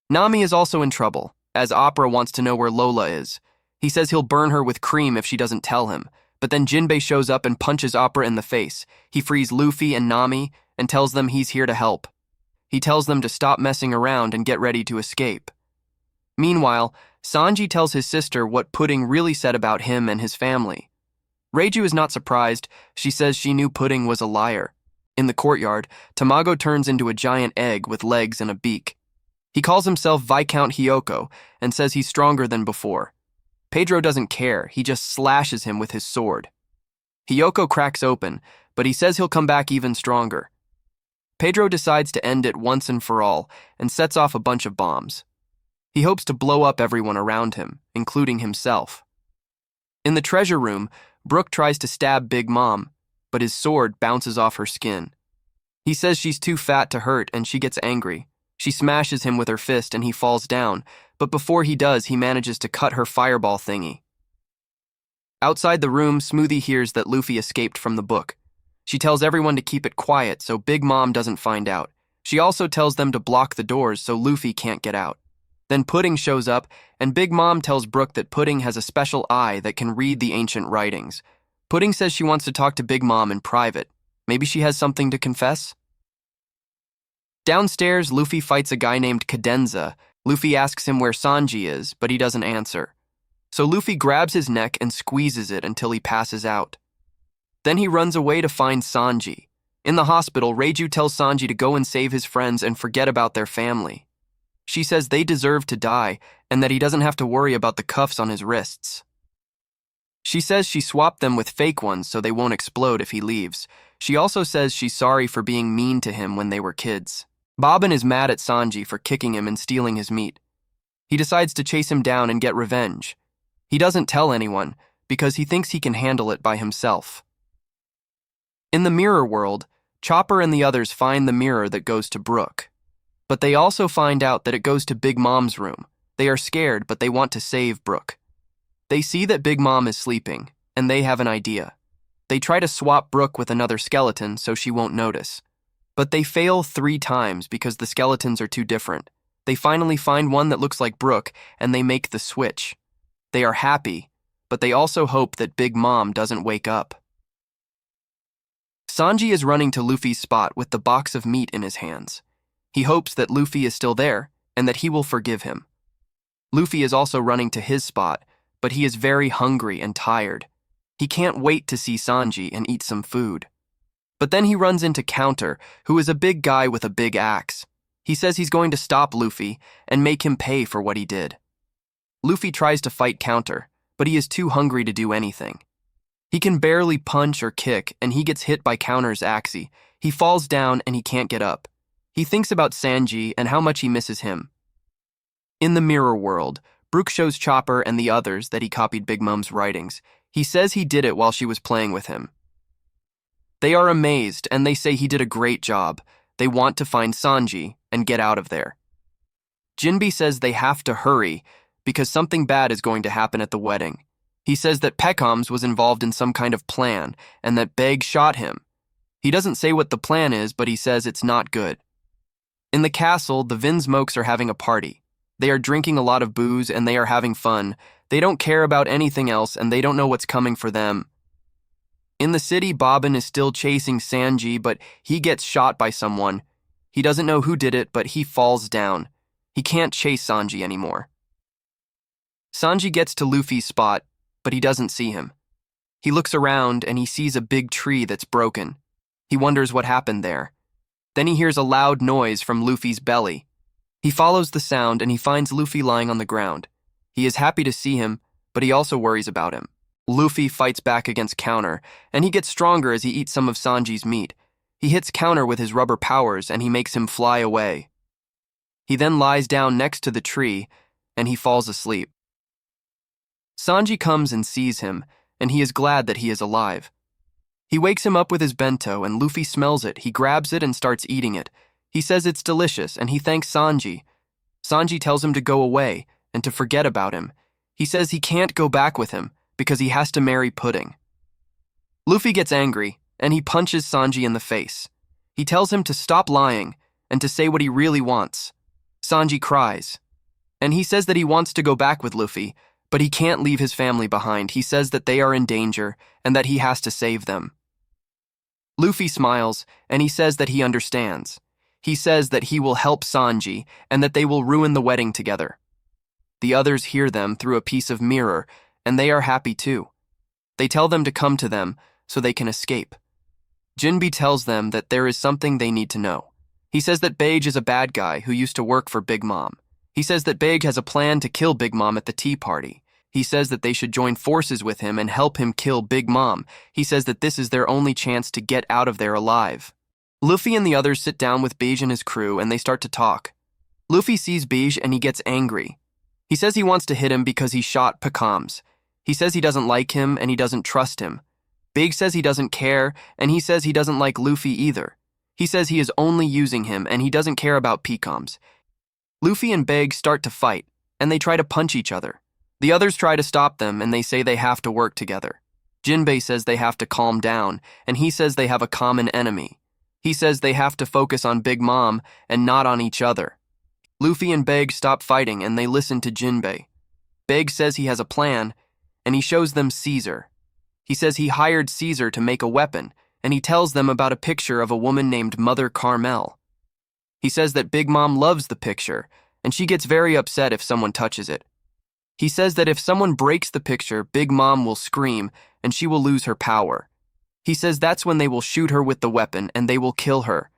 Nami is also in trouble, as Opera wants to know where Lola is. He says he'll burn her with cream if she doesn't tell him, But then Jinbei shows up and punches Opera in the face. He frees Luffy and Nami and tells them he's here to help. He tells them to stop messing around and get ready to escape. Meanwhile, Sanji tells his sister what Pudding really said about him and his family. Reiju is not surprised. She says she knew Pudding was a liar. In the courtyard, Tamago turns into a giant egg with legs and a beak. He calls himself Viscount Hyoko and says he's stronger than before. Pedro doesn't care, he just slashes him with his sword. Hyoko cracks open, but he says he'll come back even stronger. Pedro decides to end it once and for all and sets off a bunch of bombs. He hopes to blow up everyone around him, including himself. In the treasure room, Brook tries to stab Big Mom, but his sword bounces off her skin. He says she's too fat to hurt and she gets angry. She smashes him with her fist and he falls down, but before he does, he manages to cut her fireball thingy. Outside the room, Smoothie hears that Luffy escaped from the book. She tells everyone to keep it quiet so Big Mom doesn't find out. She also tells them to block the doors so Luffy can't get out. Then Pudding shows up, and Big Mom tells Brook that Pudding has a special eye that can read the ancient writings. Pudding says she wants to talk to Big Mom in private. Maybe she has something to confess? Downstairs, Luffy fights a guy named Cadenza. Luffy asks him where Sanji is, but he doesn't answer. So Luffy grabs his neck and squeezes it until he passes out. Then he runs away to find Sanji. In the hospital, Reiju tells Sanji to go and save his friends and forget about their family. She says they deserve to die and that he doesn't have to worry about the cuffs on his wrists. She says she swapped them with fake ones so they won't explode if he leaves. She also says she's sorry for being mean to him when they were kids. Bobbin is mad at Sanji for kicking him and stealing his meat. He decides to chase him down and get revenge. He doesn't tell anyone because he thinks he can handle it by himself. In the mirror world, Chopper and the others find the mirror that goes to Brook. But they also find out that it goes to Big Mom's room. They are scared, but they want to save Brook. They see that Big Mom is sleeping, and they have an idea. They try to swap Brook with another skeleton so she won't notice. But they fail 3 times because the skeletons are too different. They finally find one that looks like Brook, and they make the switch. They are happy, but they also hope that Big Mom doesn't wake up. Sanji is running to Luffy's spot with the box of meat in his hands. He hopes that Luffy is still there and that he will forgive him. Luffy is also running to his spot, but he is very hungry and tired. He can't wait to see Sanji and eat some food. But then he runs into Counter, who is a big guy with a big axe. He says he's going to stop Luffy and make him pay for what he did. Luffy tries to fight Counter, but he is too hungry to do anything. He can barely punch or kick, and he gets hit by Counter's axe. He falls down and he can't get up. He thinks about Sanji and how much he misses him. In the mirror world, Brook shows Chopper and the others that he copied Big Mom's writings. He says he did it while she was playing with him. They are amazed and they say he did a great job. They want to find Sanji and get out of there. Jinbei says they have to hurry because something bad is going to happen at the wedding. He says that Peckham's was involved in some kind of plan and that Beg shot him. He doesn't say what the plan is, but he says it's not good. In the castle, the Vinsmokes are having a party. They are drinking a lot of booze and they are having fun. They don't care about anything else and they don't know what's coming for them. In the city, Bobbin is still chasing Sanji, but he gets shot by someone. He doesn't know who did it, but he falls down. He can't chase Sanji anymore. Sanji gets to Luffy's spot, but he doesn't see him. He looks around and he sees a big tree that's broken. He wonders what happened there. Then he hears a loud noise from Luffy's belly. He follows the sound and he finds Luffy lying on the ground. He is happy to see him, but he also worries about him. Luffy fights back against Counter, and he gets stronger as he eats some of Sanji's meat. He hits Counter with his rubber powers and he makes him fly away. He then lies down next to the tree and he falls asleep. Sanji comes and sees him, and he is glad that he is alive. He wakes him up with his bento, and Luffy smells it. He grabs it and starts eating it. He says it's delicious, and he thanks Sanji. Sanji tells him to go away and to forget about him. He says he can't go back with him because he has to marry Pudding. Luffy gets angry, and he punches Sanji in the face. He tells him to stop lying and to say what he really wants. Sanji cries, and he says that he wants to go back with Luffy, But he can't leave his family behind. He says that they are in danger and that he has to save them. Luffy smiles, and he says that he understands. He says that he will help Sanji and that they will ruin the wedding together. The others hear them through a piece of mirror, and they are happy too. They tell them to come to them so they can escape. Jinbe tells them that there is something they need to know. He says that Beige is a bad guy who used to work for Big Mom. He says that Beige has a plan to kill Big Mom at the tea party. He says that they should join forces with him and help him kill Big Mom. He says that this is their only chance to get out of there alive. Luffy and the others sit down with Beige and his crew and they start to talk. Luffy sees Beige and he gets angry. He says he wants to hit him because he shot Peckhams. He says he doesn't like him and he doesn't trust him. Beige says he doesn't care and he says he doesn't like Luffy either. He says he is only using him and he doesn't care about Peckhams. Luffy and Beige start to fight and they try to punch each other. The others try to stop them and they say they have to work together. Jinbe says they have to calm down and he says they have a common enemy. He says they have to focus on Big Mom and not on each other. Luffy and Beige stop fighting and they listen to Jinbe. Beige says he has a plan and he shows them Caesar. He says he hired Caesar to make a weapon and he tells them about a picture of a woman named Mother Carmel. He says that Big Mom loves the picture and she gets very upset if someone touches it. He says that if someone breaks the picture, Big Mom will scream and she will lose her power. He says that's when they will shoot her with the weapon and they will kill her.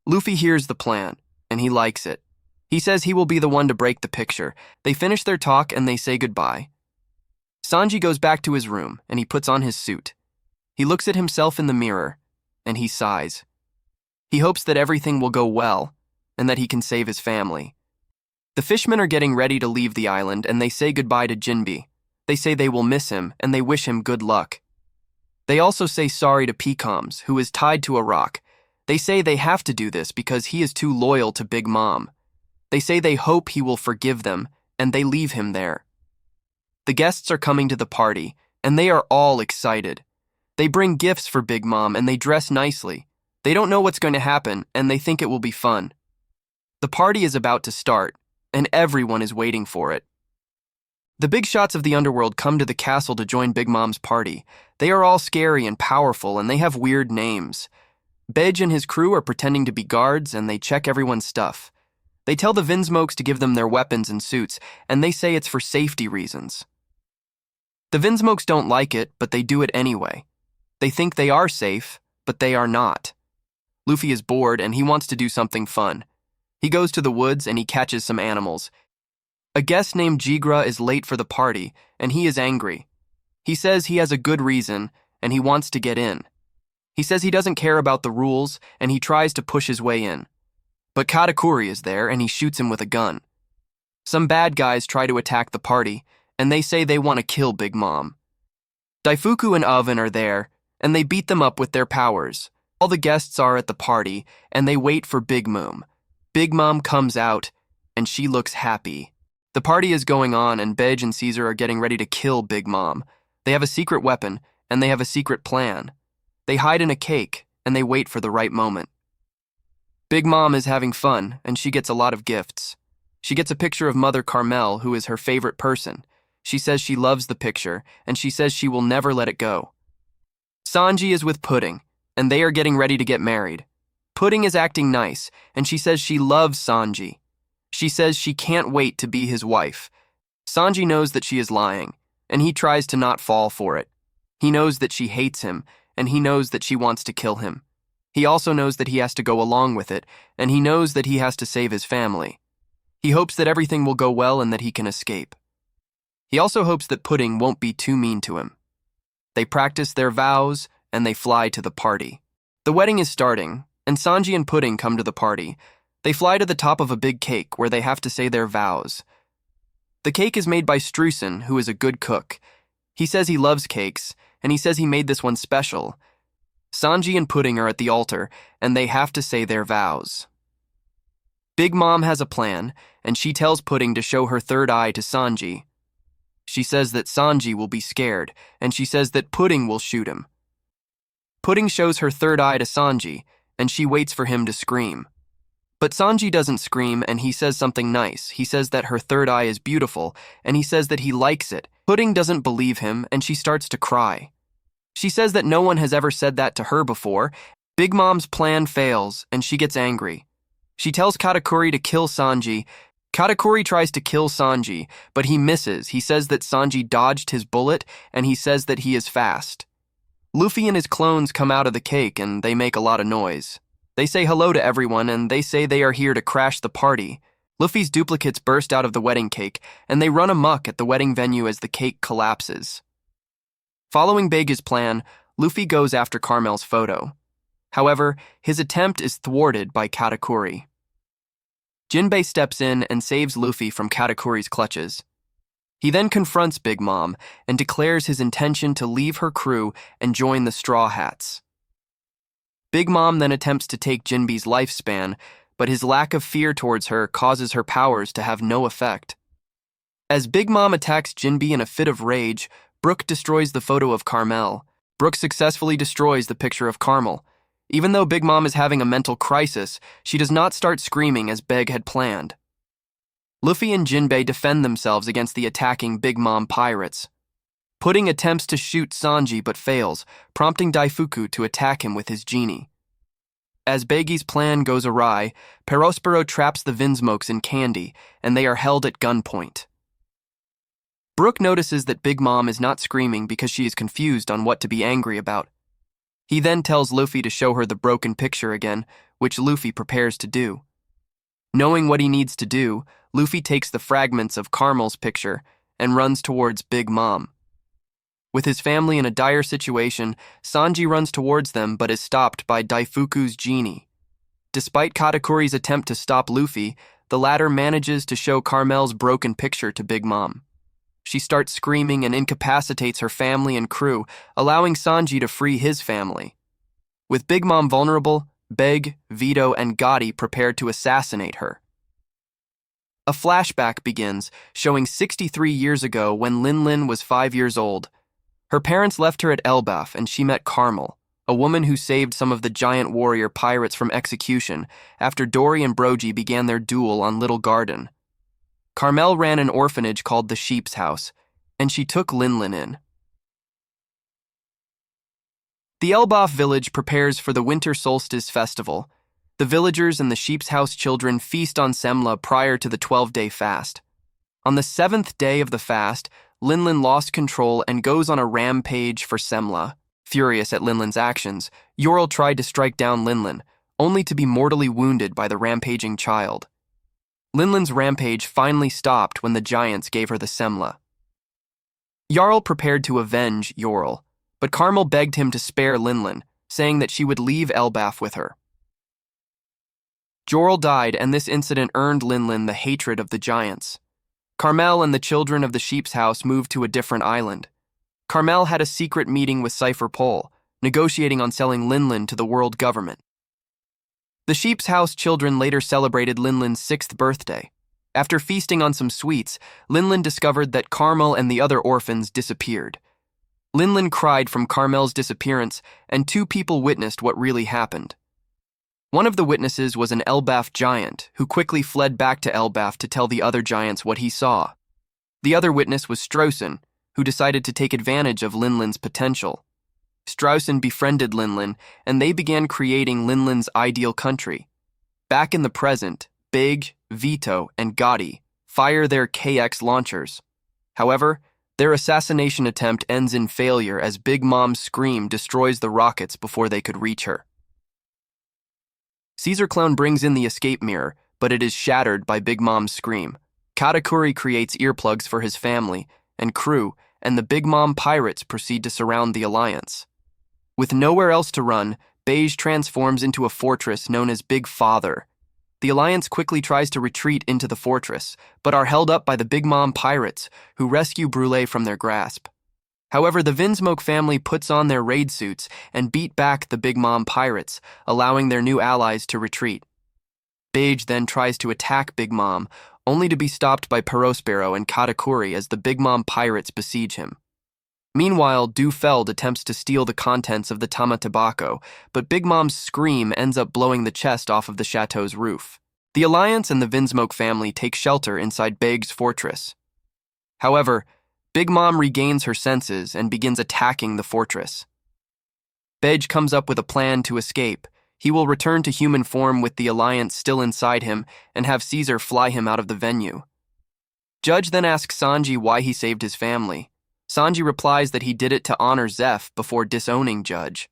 Luffy hears the plan and he likes it. He says he will be the one to break the picture. They finish their talk and they say goodbye. Sanji goes back to his room and he puts on his suit. He looks at himself in the mirror and he sighs. He hopes that everything will go well and that he can save his family. The fishmen are getting ready to leave the island and they say goodbye to Jinbe. They say they will miss him and they wish him good luck. They also say sorry to Peckhams, who is tied to a rock. They say they have to do this because he is too loyal to Big Mom. They say they hope he will forgive them and they leave him there. The guests are coming to the party and they are all excited. They bring gifts for Big Mom and they dress nicely. They don't know what's going to happen and they think it will be fun. The party is about to start and everyone is waiting for it. The big shots of the underworld come to the castle to join Big Mom's party. They are all scary and powerful and they have weird names. Beige and his crew are pretending to be guards and they check everyone's stuff. They tell the Vinsmokes to give them their weapons and suits and they say it's for safety reasons. The Vinsmokes don't like it, but they do it anyway. They think they are safe, but they are not. Luffy is bored and he wants to do something fun. He goes to the woods and he catches some animals. A guest named Jigra is late for the party and he is angry. He says he has a good reason and he wants to get in. He says he doesn't care about the rules and he tries to push his way in. But Katakuri is there and he shoots him with a gun. Some bad guys try to attack the party and they say they want to kill Big Mom. Daifuku and Oven are there and they beat them up with their powers. All the guests are at the party and they wait for Big Mom. Big Mom comes out, and she looks happy. The party is going on, and Beige and Caesar are getting ready to kill Big Mom. They have a secret weapon, and they have a secret plan. They hide in a cake, and they wait for the right moment. Big Mom is having fun, and she gets a lot of gifts. She gets a picture of Mother Carmel, who is her favorite person. She says she loves the picture, and she says she will never let it go. Sanji is with Pudding, and they are getting ready to get married. Pudding is acting nice, and she says she loves Sanji. She says she can't wait to be his wife. Sanji knows that she is lying, and he tries to not fall for it. He knows that she hates him, and he knows that she wants to kill him. He also knows that he has to go along with it, and he knows that he has to save his family. He hopes that everything will go well and that he can escape. He also hopes that Pudding won't be too mean to him. They practice their vows, and they fly to the party. The wedding is starting, and Sanji and Pudding come to the party. They fly to the top of a big cake where they have to say their vows. The cake is made by Streusen, who is a good cook. He says he loves cakes, and he says he made this one special. Sanji and Pudding are at the altar, and they have to say their vows. Big Mom has a plan, and she tells Pudding to show her third eye to Sanji. She says that Sanji will be scared, and she says that Pudding will shoot him. Pudding shows her third eye to Sanji, and she waits for him to scream. But Sanji doesn't scream, and he says something nice. He says that her third eye is beautiful, and he says that he likes it. Pudding doesn't believe him, and she starts to cry. She says that no one has ever said that to her before. Big Mom's plan fails, and she gets angry. She tells Katakuri to kill Sanji. Katakuri tries to kill Sanji, but he misses. He says that Sanji dodged his bullet, and he says that he is fast. Luffy and his clones come out of the cake, and they make a lot of noise. They say hello to everyone, and they say they are here to crash the party. Luffy's duplicates burst out of the wedding cake, and they run amok at the wedding venue as the cake collapses. Following Bega's plan, Luffy goes after Carmel's photo. However, his attempt is thwarted by Katakuri. Jinbei steps in and saves Luffy from Katakuri's clutches. He then confronts Big Mom and declares his intention to leave her crew and join the Straw Hats. Big Mom then attempts to take Jinbei's lifespan, but his lack of fear towards her causes her powers to have no effect. As Big Mom attacks Jinbei in a fit of rage, Brook destroys the photo of Carmel. Brook successfully destroys the picture of Carmel. Even though Big Mom is having a mental crisis, she does not start screaming as Beg had planned. Luffy and Jinbei defend themselves against the attacking Big Mom pirates. Pudding attempts to shoot Sanji but fails, prompting Daifuku to attack him with his genie. As Begi's plan goes awry, Perospero traps the Vinsmokes in candy, and they are held at gunpoint. Brook notices that Big Mom is not screaming because she is confused on what to be angry about. He then tells Luffy to show her the broken picture again, which Luffy prepares to do. Knowing what he needs to do, Luffy takes the fragments of Carmel's picture and runs towards Big Mom. With his family in a dire situation, Sanji runs towards them but is stopped by Daifuku's genie. Despite Katakuri's attempt to stop Luffy, the latter manages to show Carmel's broken picture to Big Mom. She starts screaming and incapacitates her family and crew, allowing Sanji to free his family. With Big Mom vulnerable, Beg, Vito, and Gotti prepare to assassinate her. A flashback begins, showing 63 years ago when Lin was 5 years old. Her parents left her at Elbaf, and she met Carmel, a woman who saved some of the giant warrior pirates from execution after Dory and Brogy began their duel on Little Garden. Carmel ran an orphanage called the Sheep's House, and she took Lin in. The Elbaf village prepares for the Winter Solstice Festival. The villagers and the Sheep's House children feast on semla prior to the 12-day fast. On the 7th day of the fast, Lin lost control and goes on a rampage for semla. Furious at Lin's actions, Yorl tried to strike down Lin, only to be mortally wounded by the rampaging child. Lin's rampage finally stopped when the giants gave her the semla. Jarl prepared to avenge Yorl, but Carmel begged him to spare Lin, saying that she would leave Elbaf with her. Jorl died, and this incident earned Lin the hatred of the giants. Carmel and the children of the Sheep's House moved to a different island. Carmel had a secret meeting with Cypher Pole, negotiating on selling Lin to the world government. The Sheep's House children later celebrated Lin's 6th birthday. After feasting on some sweets, Lin discovered that Carmel and the other orphans disappeared. Lin cried from Carmel's disappearance, and 2 people witnessed what really happened. One of the witnesses was an Elbaf giant, who quickly fled back to Elbaf to tell the other giants what he saw. The other witness was Straussen, who decided to take advantage of Lin's potential. Straussen befriended Lin, and they began creating Lin's ideal country. Back in the present, Big, Vito, and Gotti fire their KX launchers. However, their assassination attempt ends in failure as Big Mom's scream destroys the rockets before they could reach her. Caesar Clown brings in the escape mirror, but it is shattered by Big Mom's scream. Katakuri creates earplugs for his family and crew, and the Big Mom pirates proceed to surround the Alliance. With nowhere else to run, Beige transforms into a fortress known as Big Father. The Alliance quickly tries to retreat into the fortress, but are held up by the Big Mom pirates, who rescue Brûlé from their grasp. However, the Vinsmoke family puts on their raid suits and beat back the Big Mom pirates, allowing their new allies to retreat. Beige then tries to attack Big Mom, only to be stopped by Perospero and Katakuri as the Big Mom pirates besiege him. Meanwhile, Feld attempts to steal the contents of the Tama Tobacco, but Big Mom's scream ends up blowing the chest off of the chateau's roof. The Alliance and the Vinsmoke family take shelter inside Beg's fortress. However, Big Mom regains her senses and begins attacking the fortress. Beg comes up with a plan to escape. He will return to human form with the Alliance still inside him and have Caesar fly him out of the venue. Judge then asks Sanji why he saved his family. Sanji replies that he did it to honor Zeph before disowning Judge.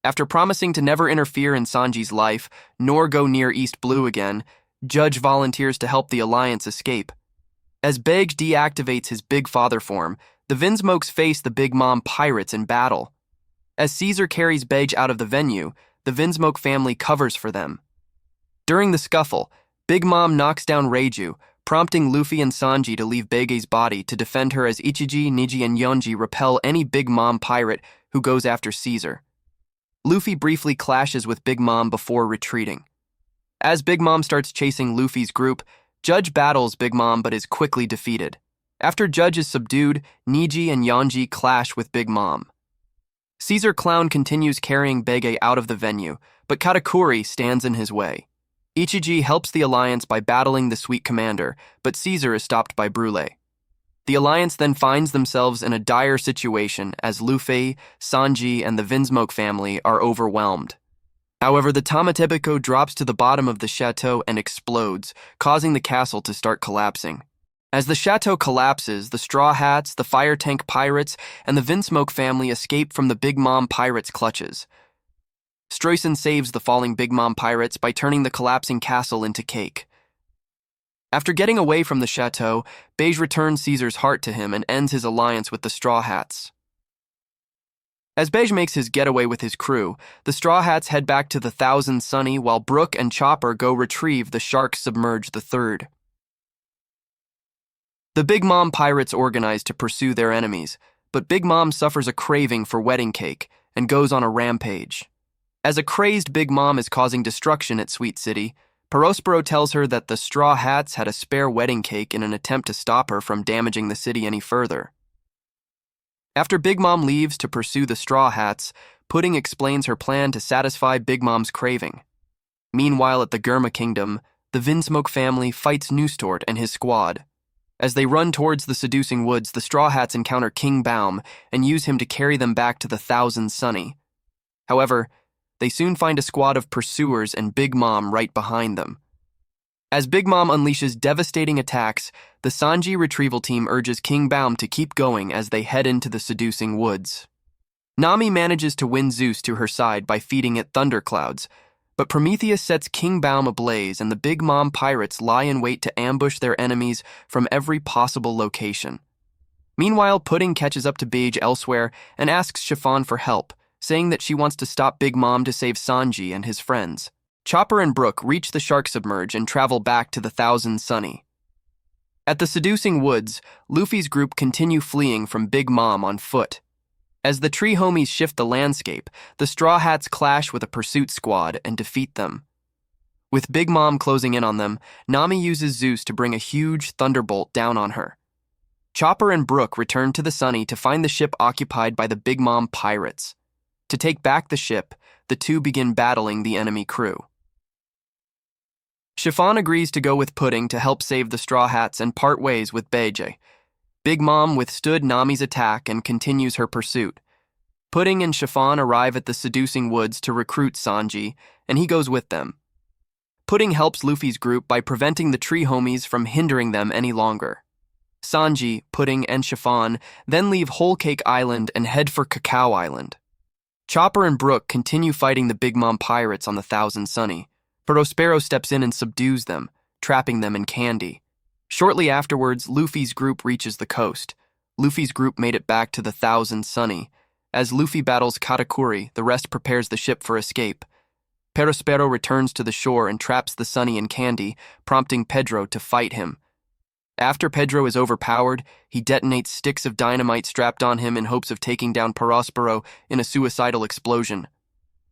After promising to never interfere in Sanji's life, nor go near East Blue again, Judge volunteers to help the Alliance escape. As Beg deactivates his Big Father form, the Vinsmokes face the Big Mom pirates in battle. As Caesar carries Beg out of the venue, the Vinsmoke family covers for them. During the scuffle, Big Mom knocks down Reiju, prompting Luffy and Sanji to leave Bege's body to defend her as Ichiji, Niji, and Yonji repel any Big Mom pirate who goes after Caesar. Luffy briefly clashes with Big Mom before retreating. As Big Mom starts chasing Luffy's group, Judge battles Big Mom but is quickly defeated. After Judge is subdued, Niji and Yonji clash with Big Mom. Caesar Clown continues carrying Bege out of the venue, but Katakuri stands in his way. Ichiji helps the Alliance by battling the Sweet Commander, but Caesar is stopped by Brule. The Alliance then finds themselves in a dire situation as Luffy, Sanji, and the Vinsmoke family are overwhelmed. However, the Tamatebeko drops to the bottom of the chateau and explodes, causing the castle to start collapsing. As the chateau collapses, the Straw Hats, the Fire Tank Pirates, and the Vinsmoke family escape from the Big Mom Pirates' clutches. Struyson saves the falling Big Mom Pirates by turning the collapsing castle into cake. After getting away from the chateau, Beige returns Caesar's heart to him and ends his alliance with the Straw Hats. As Beige makes his getaway with his crew, the Straw Hats head back to the Thousand Sunny while Brook and Chopper go retrieve the Shark Submerged III. The Big Mom Pirates organize to pursue their enemies, but Big Mom suffers a craving for wedding cake and goes on a rampage. As a crazed Big Mom is causing destruction at Sweet City, Perospero tells her that the Straw Hats had a spare wedding cake in an attempt to stop her from damaging the city any further. After Big Mom leaves to pursue the Straw Hats, Pudding explains her plan to satisfy Big Mom's craving. Meanwhile, at the Germa Kingdom, the Vinsmoke family fights Newstort and his squad. As they run towards the seducing woods, the Straw Hats encounter King Baum and use him to carry them back to the Thousand Sunny. However, they soon find a squad of pursuers and Big Mom right behind them. As Big Mom unleashes devastating attacks, the Sanji retrieval team urges King Baum to keep going as they head into the seducing woods. Nami manages to win Zeus to her side by feeding it thunderclouds, but Prometheus sets King Baum ablaze and the Big Mom pirates lie in wait to ambush their enemies from every possible location. Meanwhile, Pudding catches up to Beige elsewhere and asks Chiffon for help, saying that she wants to stop Big Mom to save Sanji and his friends. Chopper and Brook reach the Shark Submerge and travel back to the Thousand Sunny. At the seducing woods, Luffy's group continue fleeing from Big Mom on foot. As the tree homies shift the landscape, the Straw Hats clash with a pursuit squad and defeat them. With Big Mom closing in on them, Nami uses Zeus to bring a huge thunderbolt down on her. Chopper and Brook return to the Sunny to find the ship occupied by the Big Mom pirates. To take back the ship, the two begin battling the enemy crew. Chiffon agrees to go with Pudding to help save the Straw Hats and part ways with Beige. Big Mom withstood Nami's attack and continues her pursuit. Pudding and Chiffon arrive at the seducing woods to recruit Sanji, and he goes with them. Pudding helps Luffy's group by preventing the tree homies from hindering them any longer. Sanji, Pudding, and Chiffon then leave Whole Cake Island and head for Cacao Island. Chopper and Brook continue fighting the Big Mom pirates on the Thousand Sunny. Perospero steps in and subdues them, trapping them in candy. Shortly afterwards, Luffy's group reaches the coast. Luffy's group made it back to the Thousand Sunny. As Luffy battles Katakuri, the rest prepares the ship for escape. Perospero returns to the shore and traps the Sunny in candy, prompting Pedro to fight him. After Pedro is overpowered, he detonates sticks of dynamite strapped on him in hopes of taking down Perospero in a suicidal explosion.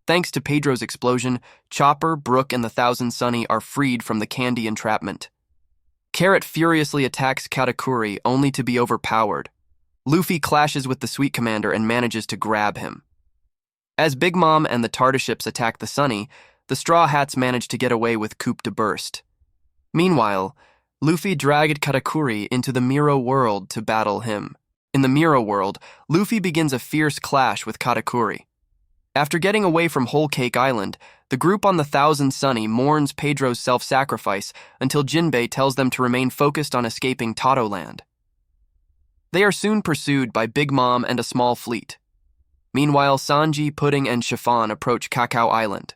Thanks to Pedro's explosion, Chopper, Brook, and the Thousand Sunny are freed from the candy entrapment. Carrot furiously attacks Katakuri, only to be overpowered. Luffy clashes with the Sweet Commander and manages to grab him. As Big Mom and the Tartar ships attack the Sunny, the Straw Hats manage to get away with Coup de Burst. Meanwhile, Luffy dragged Katakuri into the Miro world to battle him. In the Miro world, Luffy begins a fierce clash with Katakuri. After getting away from Whole Cake Island, the group on the Thousand Sunny mourns Pedro's self-sacrifice until Jinbei tells them to remain focused on escaping Tato Land. They are soon pursued by Big Mom and a small fleet. Meanwhile, Sanji, Pudding, and Chiffon approach Cacao Island.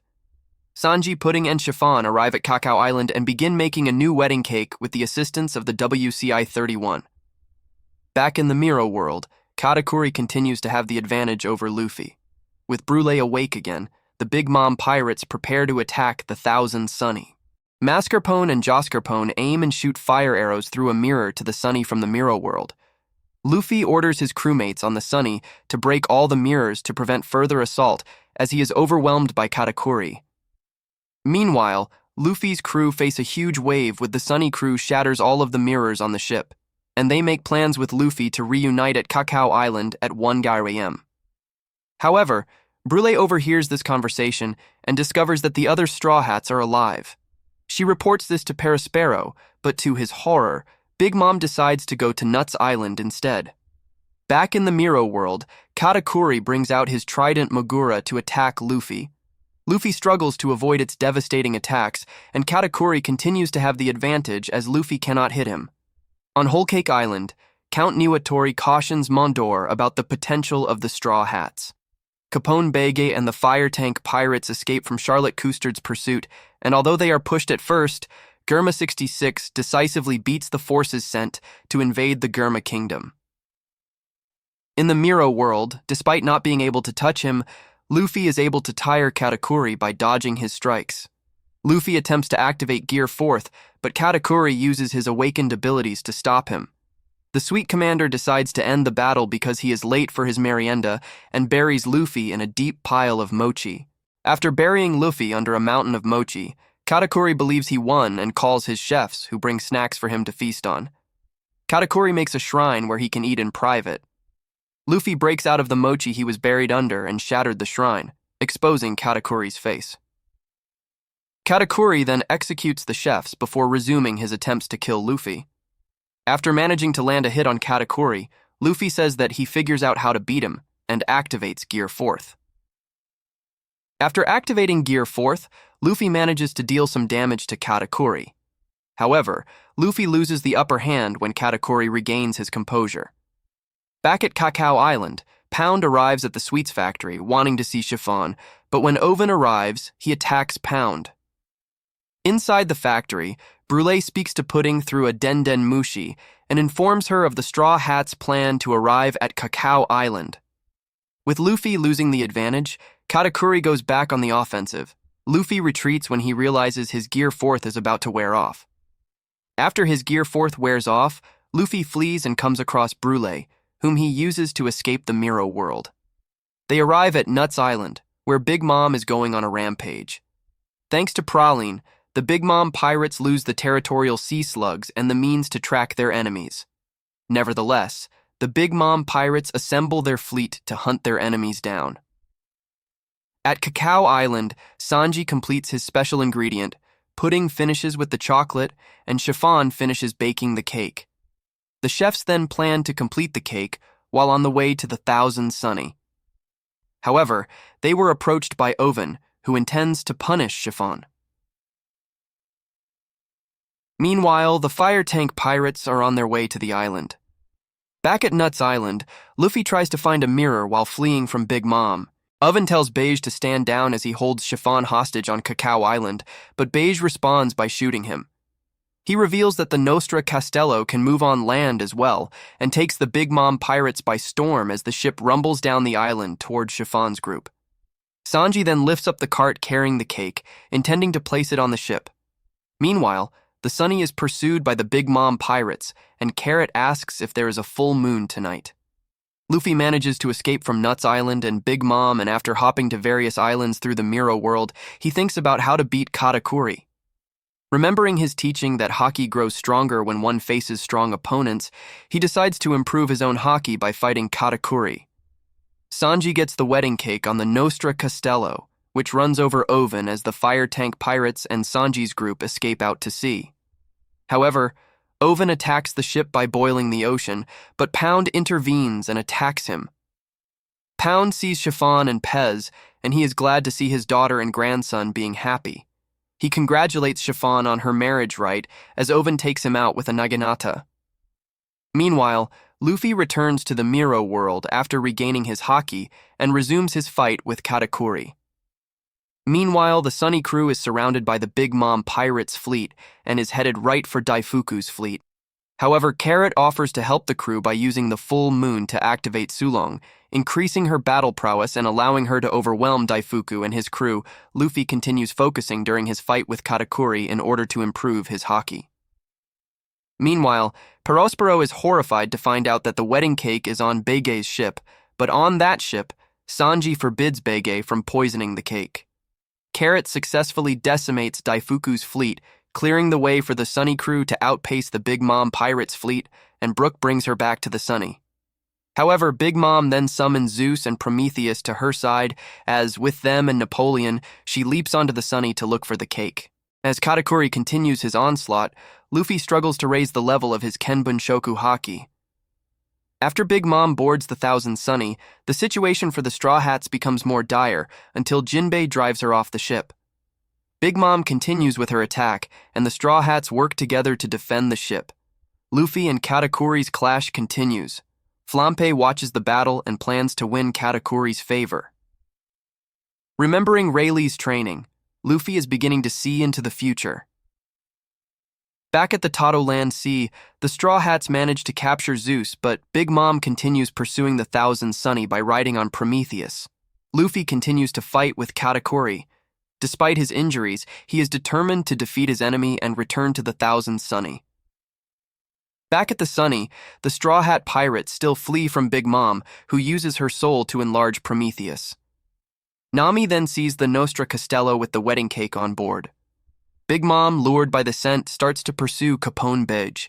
Sanji, Pudding, and Chiffon arrive at Cacao Island and begin making a new wedding cake with the assistance of the WCI-31. Back in the Miro world, Katakuri continues to have the advantage over Luffy. With Brûlé awake again, the Big Mom pirates prepare to attack the Thousand Sunny. Mascarpone and Joscarpone aim and shoot fire arrows through a mirror to the Sunny from the Miro world. Luffy orders his crewmates on the Sunny to break all the mirrors to prevent further assault as he is overwhelmed by Katakuri. Meanwhile, Luffy's crew face a huge wave with the Sunny crew shatters all of the mirrors on the ship, and they make plans with Luffy to reunite at Cacao Island at 1 a.m. However, Brûlé overhears this conversation and discovers that the other Straw Hats are alive. She reports this to Perospero, but to his horror, Big Mom decides to go to Nuts Island instead. Back in the Miro world, Katakuri brings out his trident Magura to attack Luffy. Luffy struggles to avoid its devastating attacks, and Katakuri continues to have the advantage as Luffy cannot hit him. On Whole Cake Island, Count Niwatori cautions Mondor about the potential of the Straw Hats. Capone Bege and the Fire Tank pirates escape from Charlotte Custard's pursuit, and although they are pushed at first, Germa 66 decisively beats the forces sent to invade the Germa Kingdom. In the Miro world, despite not being able to touch him, Luffy is able to tire Katakuri by dodging his strikes. Luffy attempts to activate Gear 4th, but Katakuri uses his awakened abilities to stop him. The Sweet Commander decides to end the battle because he is late for his merienda and buries Luffy in a deep pile of mochi. After burying Luffy under a mountain of mochi, Katakuri believes he won and calls his chefs, who bring snacks for him to feast on. Katakuri makes a shrine where he can eat in private. Luffy breaks out of the mochi he was buried under and shattered the shrine, exposing Katakuri's face. Katakuri then executes the chefs before resuming his attempts to kill Luffy. After managing to land a hit on Katakuri, Luffy says that he figures out how to beat him and activates Gear 4th. After activating Gear 4th, Luffy manages to deal some damage to Katakuri. However, Luffy loses the upper hand when Katakuri regains his composure. Back at Cacao Island, Pound arrives at the sweets factory, wanting to see Chiffon, but when Oven arrives, he attacks Pound. Inside the factory, Brûlé speaks to Pudding through a Den Mushi and informs her of the Straw Hats' plan to arrive at Cacao Island. With Luffy losing the advantage, Katakuri goes back on the offensive. Luffy retreats when he realizes his Gear 4th is about to wear off. After his Gear 4th wears off, Luffy flees and comes across Brûlé, whom he uses to escape the Miro world. They arrive at Nuts Island, where Big Mom is going on a rampage. Thanks to Praline, the Big Mom pirates lose the territorial sea slugs and the means to track their enemies. Nevertheless, the Big Mom pirates assemble their fleet to hunt their enemies down. At Cacao Island, Sanji completes his special ingredient, Pudding finishes with the chocolate, and Chiffon finishes baking the cake. The chefs then plan to complete the cake while on the way to the Thousand Sunny. However, they were approached by Oven, who intends to punish Chiffon. Meanwhile, the Fire Tank pirates are on their way to the island. Back at Nuts Island, Luffy tries to find a mirror while fleeing from Big Mom. Oven tells Beige to stand down as he holds Chiffon hostage on Cacao Island, but Beige responds by shooting him. He reveals that the Nostra Castello can move on land as well, and takes the Big Mom pirates by storm as the ship rumbles down the island toward Chiffon's group. Sanji then lifts up the cart carrying the cake, intending to place it on the ship. Meanwhile, the Sunny is pursued by the Big Mom pirates, and Carrot asks if there is a full moon tonight. Luffy manages to escape from Nuts Island and Big Mom, and after hopping to various islands through the Miro world, he thinks about how to beat Katakuri. Remembering his teaching that haki grows stronger when one faces strong opponents, he decides to improve his own haki by fighting Katakuri. Sanji gets the wedding cake on the Nostra Castello, which runs over Oven as the Fire Tank pirates and Sanji's group escape out to sea. However, Oven attacks the ship by boiling the ocean, but Pound intervenes and attacks him. Pound sees Chiffon and Pez, and he is glad to see his daughter and grandson being happy. He congratulates Chiffon on her marriage right as Oven takes him out with a naginata. Meanwhile, Luffy returns to the Miro world after regaining his haki and resumes his fight with Katakuri. Meanwhile, the Sunny crew is surrounded by the Big Mom pirates' fleet and is headed right for Daifuku's fleet. However, Carrot offers to help the crew by using the full moon to activate Sulong, increasing her battle prowess and allowing her to overwhelm Daifuku and his crew. Luffy continues focusing during his fight with Katakuri in order to improve his haki. Meanwhile, Perospero is horrified to find out that the wedding cake is on Bege's ship, but on that ship, Sanji forbids Bege from poisoning the cake. Carrot successfully decimates Daifuku's fleet, clearing the way for the Sunny crew to outpace the Big Mom pirates' fleet, and Brook brings her back to the Sunny. However, Big Mom then summons Zeus and Prometheus to her side as, with them and Napoleon, she leaps onto the Sunny to look for the cake. As Katakuri continues his onslaught, Luffy struggles to raise the level of his Kenbunshoku haki. After Big Mom boards the Thousand Sunny, the situation for the Straw Hats becomes more dire until Jinbei drives her off the ship. Big Mom continues with her attack, and the Straw Hats work together to defend the ship. Luffy and Katakuri's clash continues. Flampe watches the battle and plans to win Katakuri's favor. Remembering Rayleigh's training, Luffy is beginning to see into the future. Back at the Tato Land Sea, the Straw Hats manage to capture Zeus, but Big Mom continues pursuing the Thousand Sunny by riding on Prometheus. Luffy continues to fight with Katakuri. Despite his injuries, he is determined to defeat his enemy and return to the Thousand Sunny. Back at the Sunny, the Straw Hat pirates still flee from Big Mom, who uses her soul to enlarge Prometheus. Nami then sees the Nostra Castello with the wedding cake on board. Big Mom, lured by the scent, starts to pursue Capone Bege.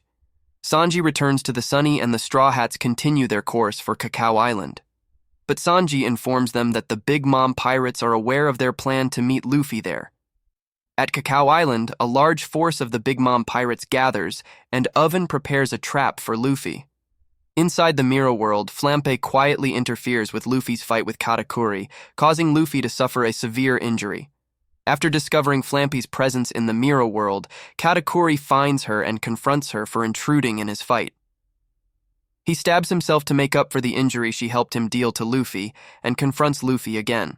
Sanji returns to the Sunny and the Straw Hats continue their course for Cacao Island. But Sanji informs them that the Big Mom pirates are aware of their plan to meet Luffy there. At Cacao Island, a large force of the Big Mom pirates gathers, and Oven prepares a trap for Luffy. Inside the Miro world, Flampe quietly interferes with Luffy's fight with Katakuri, causing Luffy to suffer a severe injury. After discovering Flampe's presence in the Miro world, Katakuri finds her and confronts her for intruding in his fight. He stabs himself to make up for the injury she helped him deal to Luffy, and confronts Luffy again.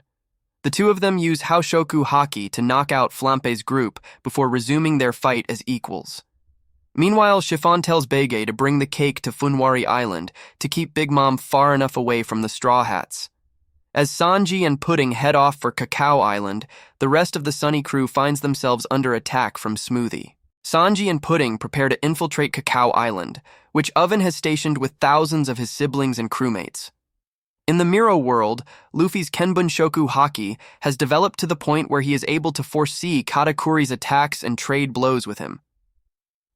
The two of them use Haoshoku Haki to knock out Flampe's group before resuming their fight as equals. Meanwhile, Chiffon tells Bege to bring the cake to Funwari Island to keep Big Mom far enough away from the Straw Hats. As Sanji and Pudding head off for Cacao Island, the rest of the Sunny crew finds themselves under attack from Smoothie. Sanji and Pudding prepare to infiltrate Cacao Island, which Oven has stationed with thousands of his siblings and crewmates. In the Miro world, Luffy's Kenbunshoku Haki has developed to the point where he is able to foresee Katakuri's attacks and trade blows with him.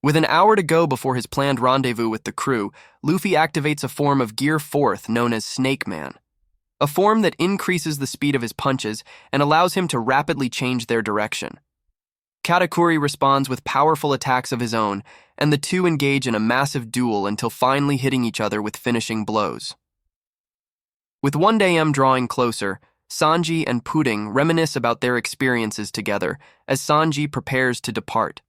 With an hour to go before his planned rendezvous with the crew, Luffy activates a form of Gear 4th known as Snake Man, a form that increases the speed of his punches and allows him to rapidly change their direction. Katakuri responds with powerful attacks of his own, and the two engage in a massive duel until finally hitting each other with finishing blows. With 1am drawing closer, Sanji and Pudding reminisce about their experiences together as Sanji prepares to depart.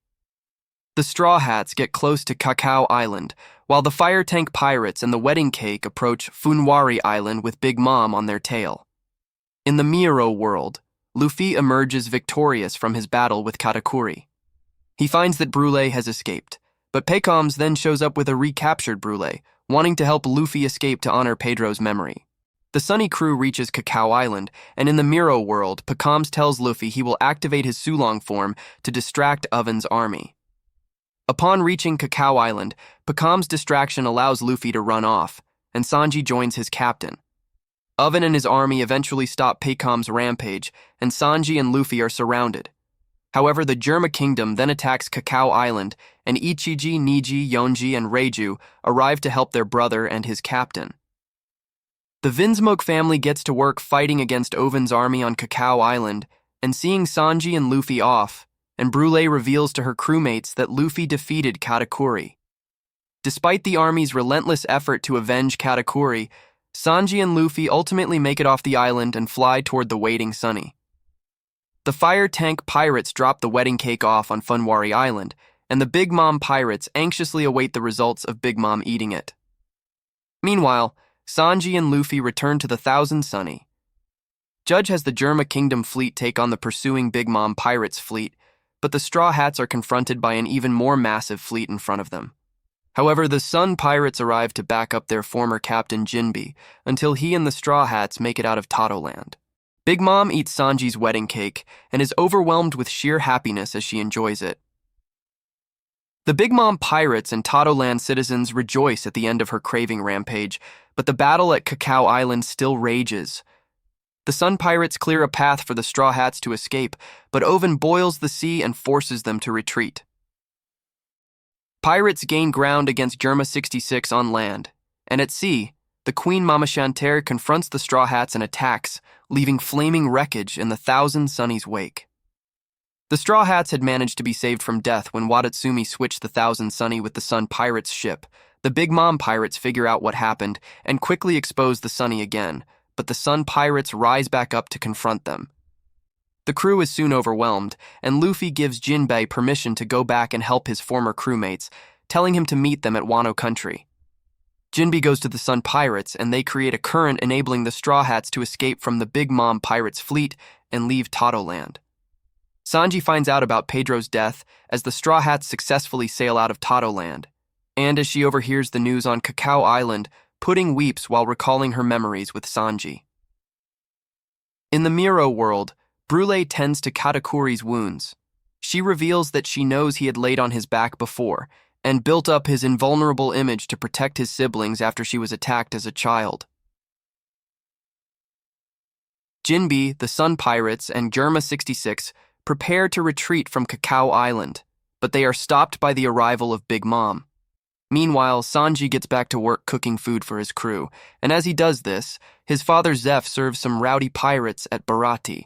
The Straw Hats get close to Cacao Island, while the Fire Tank Pirates and the Wedding Cake approach Funwari Island with Big Mom on their tail. In the Miro world, Luffy emerges victorious from his battle with Katakuri. He finds that Brule has escaped, but Peccoms then shows up with a recaptured Brule, wanting to help Luffy escape to honor Pedro's memory. The Sunny crew reaches Cacao Island, and in the Miro world, Peccoms tells Luffy he will activate his Sulong form to distract Oven's army. Upon reaching Cacao Island, Peccoms' distraction allows Luffy to run off, and Sanji joins his captain. Oven and his army eventually stop Peccoms' rampage, and Sanji and Luffy are surrounded. However, the Germa Kingdom then attacks Cacao Island, and Ichiji, Niji, Yonji, and Reiju arrive to help their brother and his captain. The Vinsmoke family gets to work fighting against Oven's army on Cacao Island, and seeing Sanji and Luffy off, and Brûlé reveals to her crewmates that Luffy defeated Katakuri. Despite the army's relentless effort to avenge Katakuri, Sanji and Luffy ultimately make it off the island and fly toward the waiting Sunny. The fire tank pirates drop the wedding cake off on Funwari Island, and the Big Mom pirates anxiously await the results of Big Mom eating it. Meanwhile, Sanji and Luffy return to the Thousand Sunny. Judge has the Germa Kingdom fleet take on the pursuing Big Mom pirates fleet, but the Straw Hats are confronted by an even more massive fleet in front of them. However, the Sun Pirates arrive to back up their former captain Jinbe until he and the Straw Hats make it out of Totoland. Big Mom eats Sanji's wedding cake and is overwhelmed with sheer happiness as she enjoys it. The Big Mom pirates and Totoland citizens rejoice at the end of her craving rampage, but the battle at Cacao Island still rages. The Sun Pirates clear a path for the Straw Hats to escape, but Oven boils the sea and forces them to retreat. Pirates gain ground against Germa 66 on land, and at sea, the Queen Mama Chanterre confronts the Straw Hats and attacks, leaving flaming wreckage in the Thousand Sunny's wake. The Straw Hats had managed to be saved from death when Watatsumi switched the Thousand Sunny with the Sun Pirates' ship. The Big Mom pirates figure out what happened and quickly expose the Sunny again, but the Sun Pirates rise back up to confront them. The crew is soon overwhelmed, and Luffy gives Jinbei permission to go back and help his former crewmates, telling him to meet them at Wano Country. Jinbe goes to the Sun Pirates, and they create a current enabling the Straw Hats to escape from the Big Mom pirates' fleet and leave Totoland. Sanji finds out about Pedro's death as the Straw Hats successfully sail out of Totoland, and as she overhears the news on Cacao Island, Pudding weeps while recalling her memories with Sanji. In the Miro world, Brûlé tends to Katakuri's wounds. She reveals that she knows he had laid on his back before and built up his invulnerable image to protect his siblings after she was attacked as a child. Jinbe, the Sun Pirates, and Germa 66 prepare to retreat from Cacao Island, but they are stopped by the arrival of Big Mom. Meanwhile, Sanji gets back to work cooking food for his crew, and as he does this, his father Zeph serves some rowdy pirates at Barati.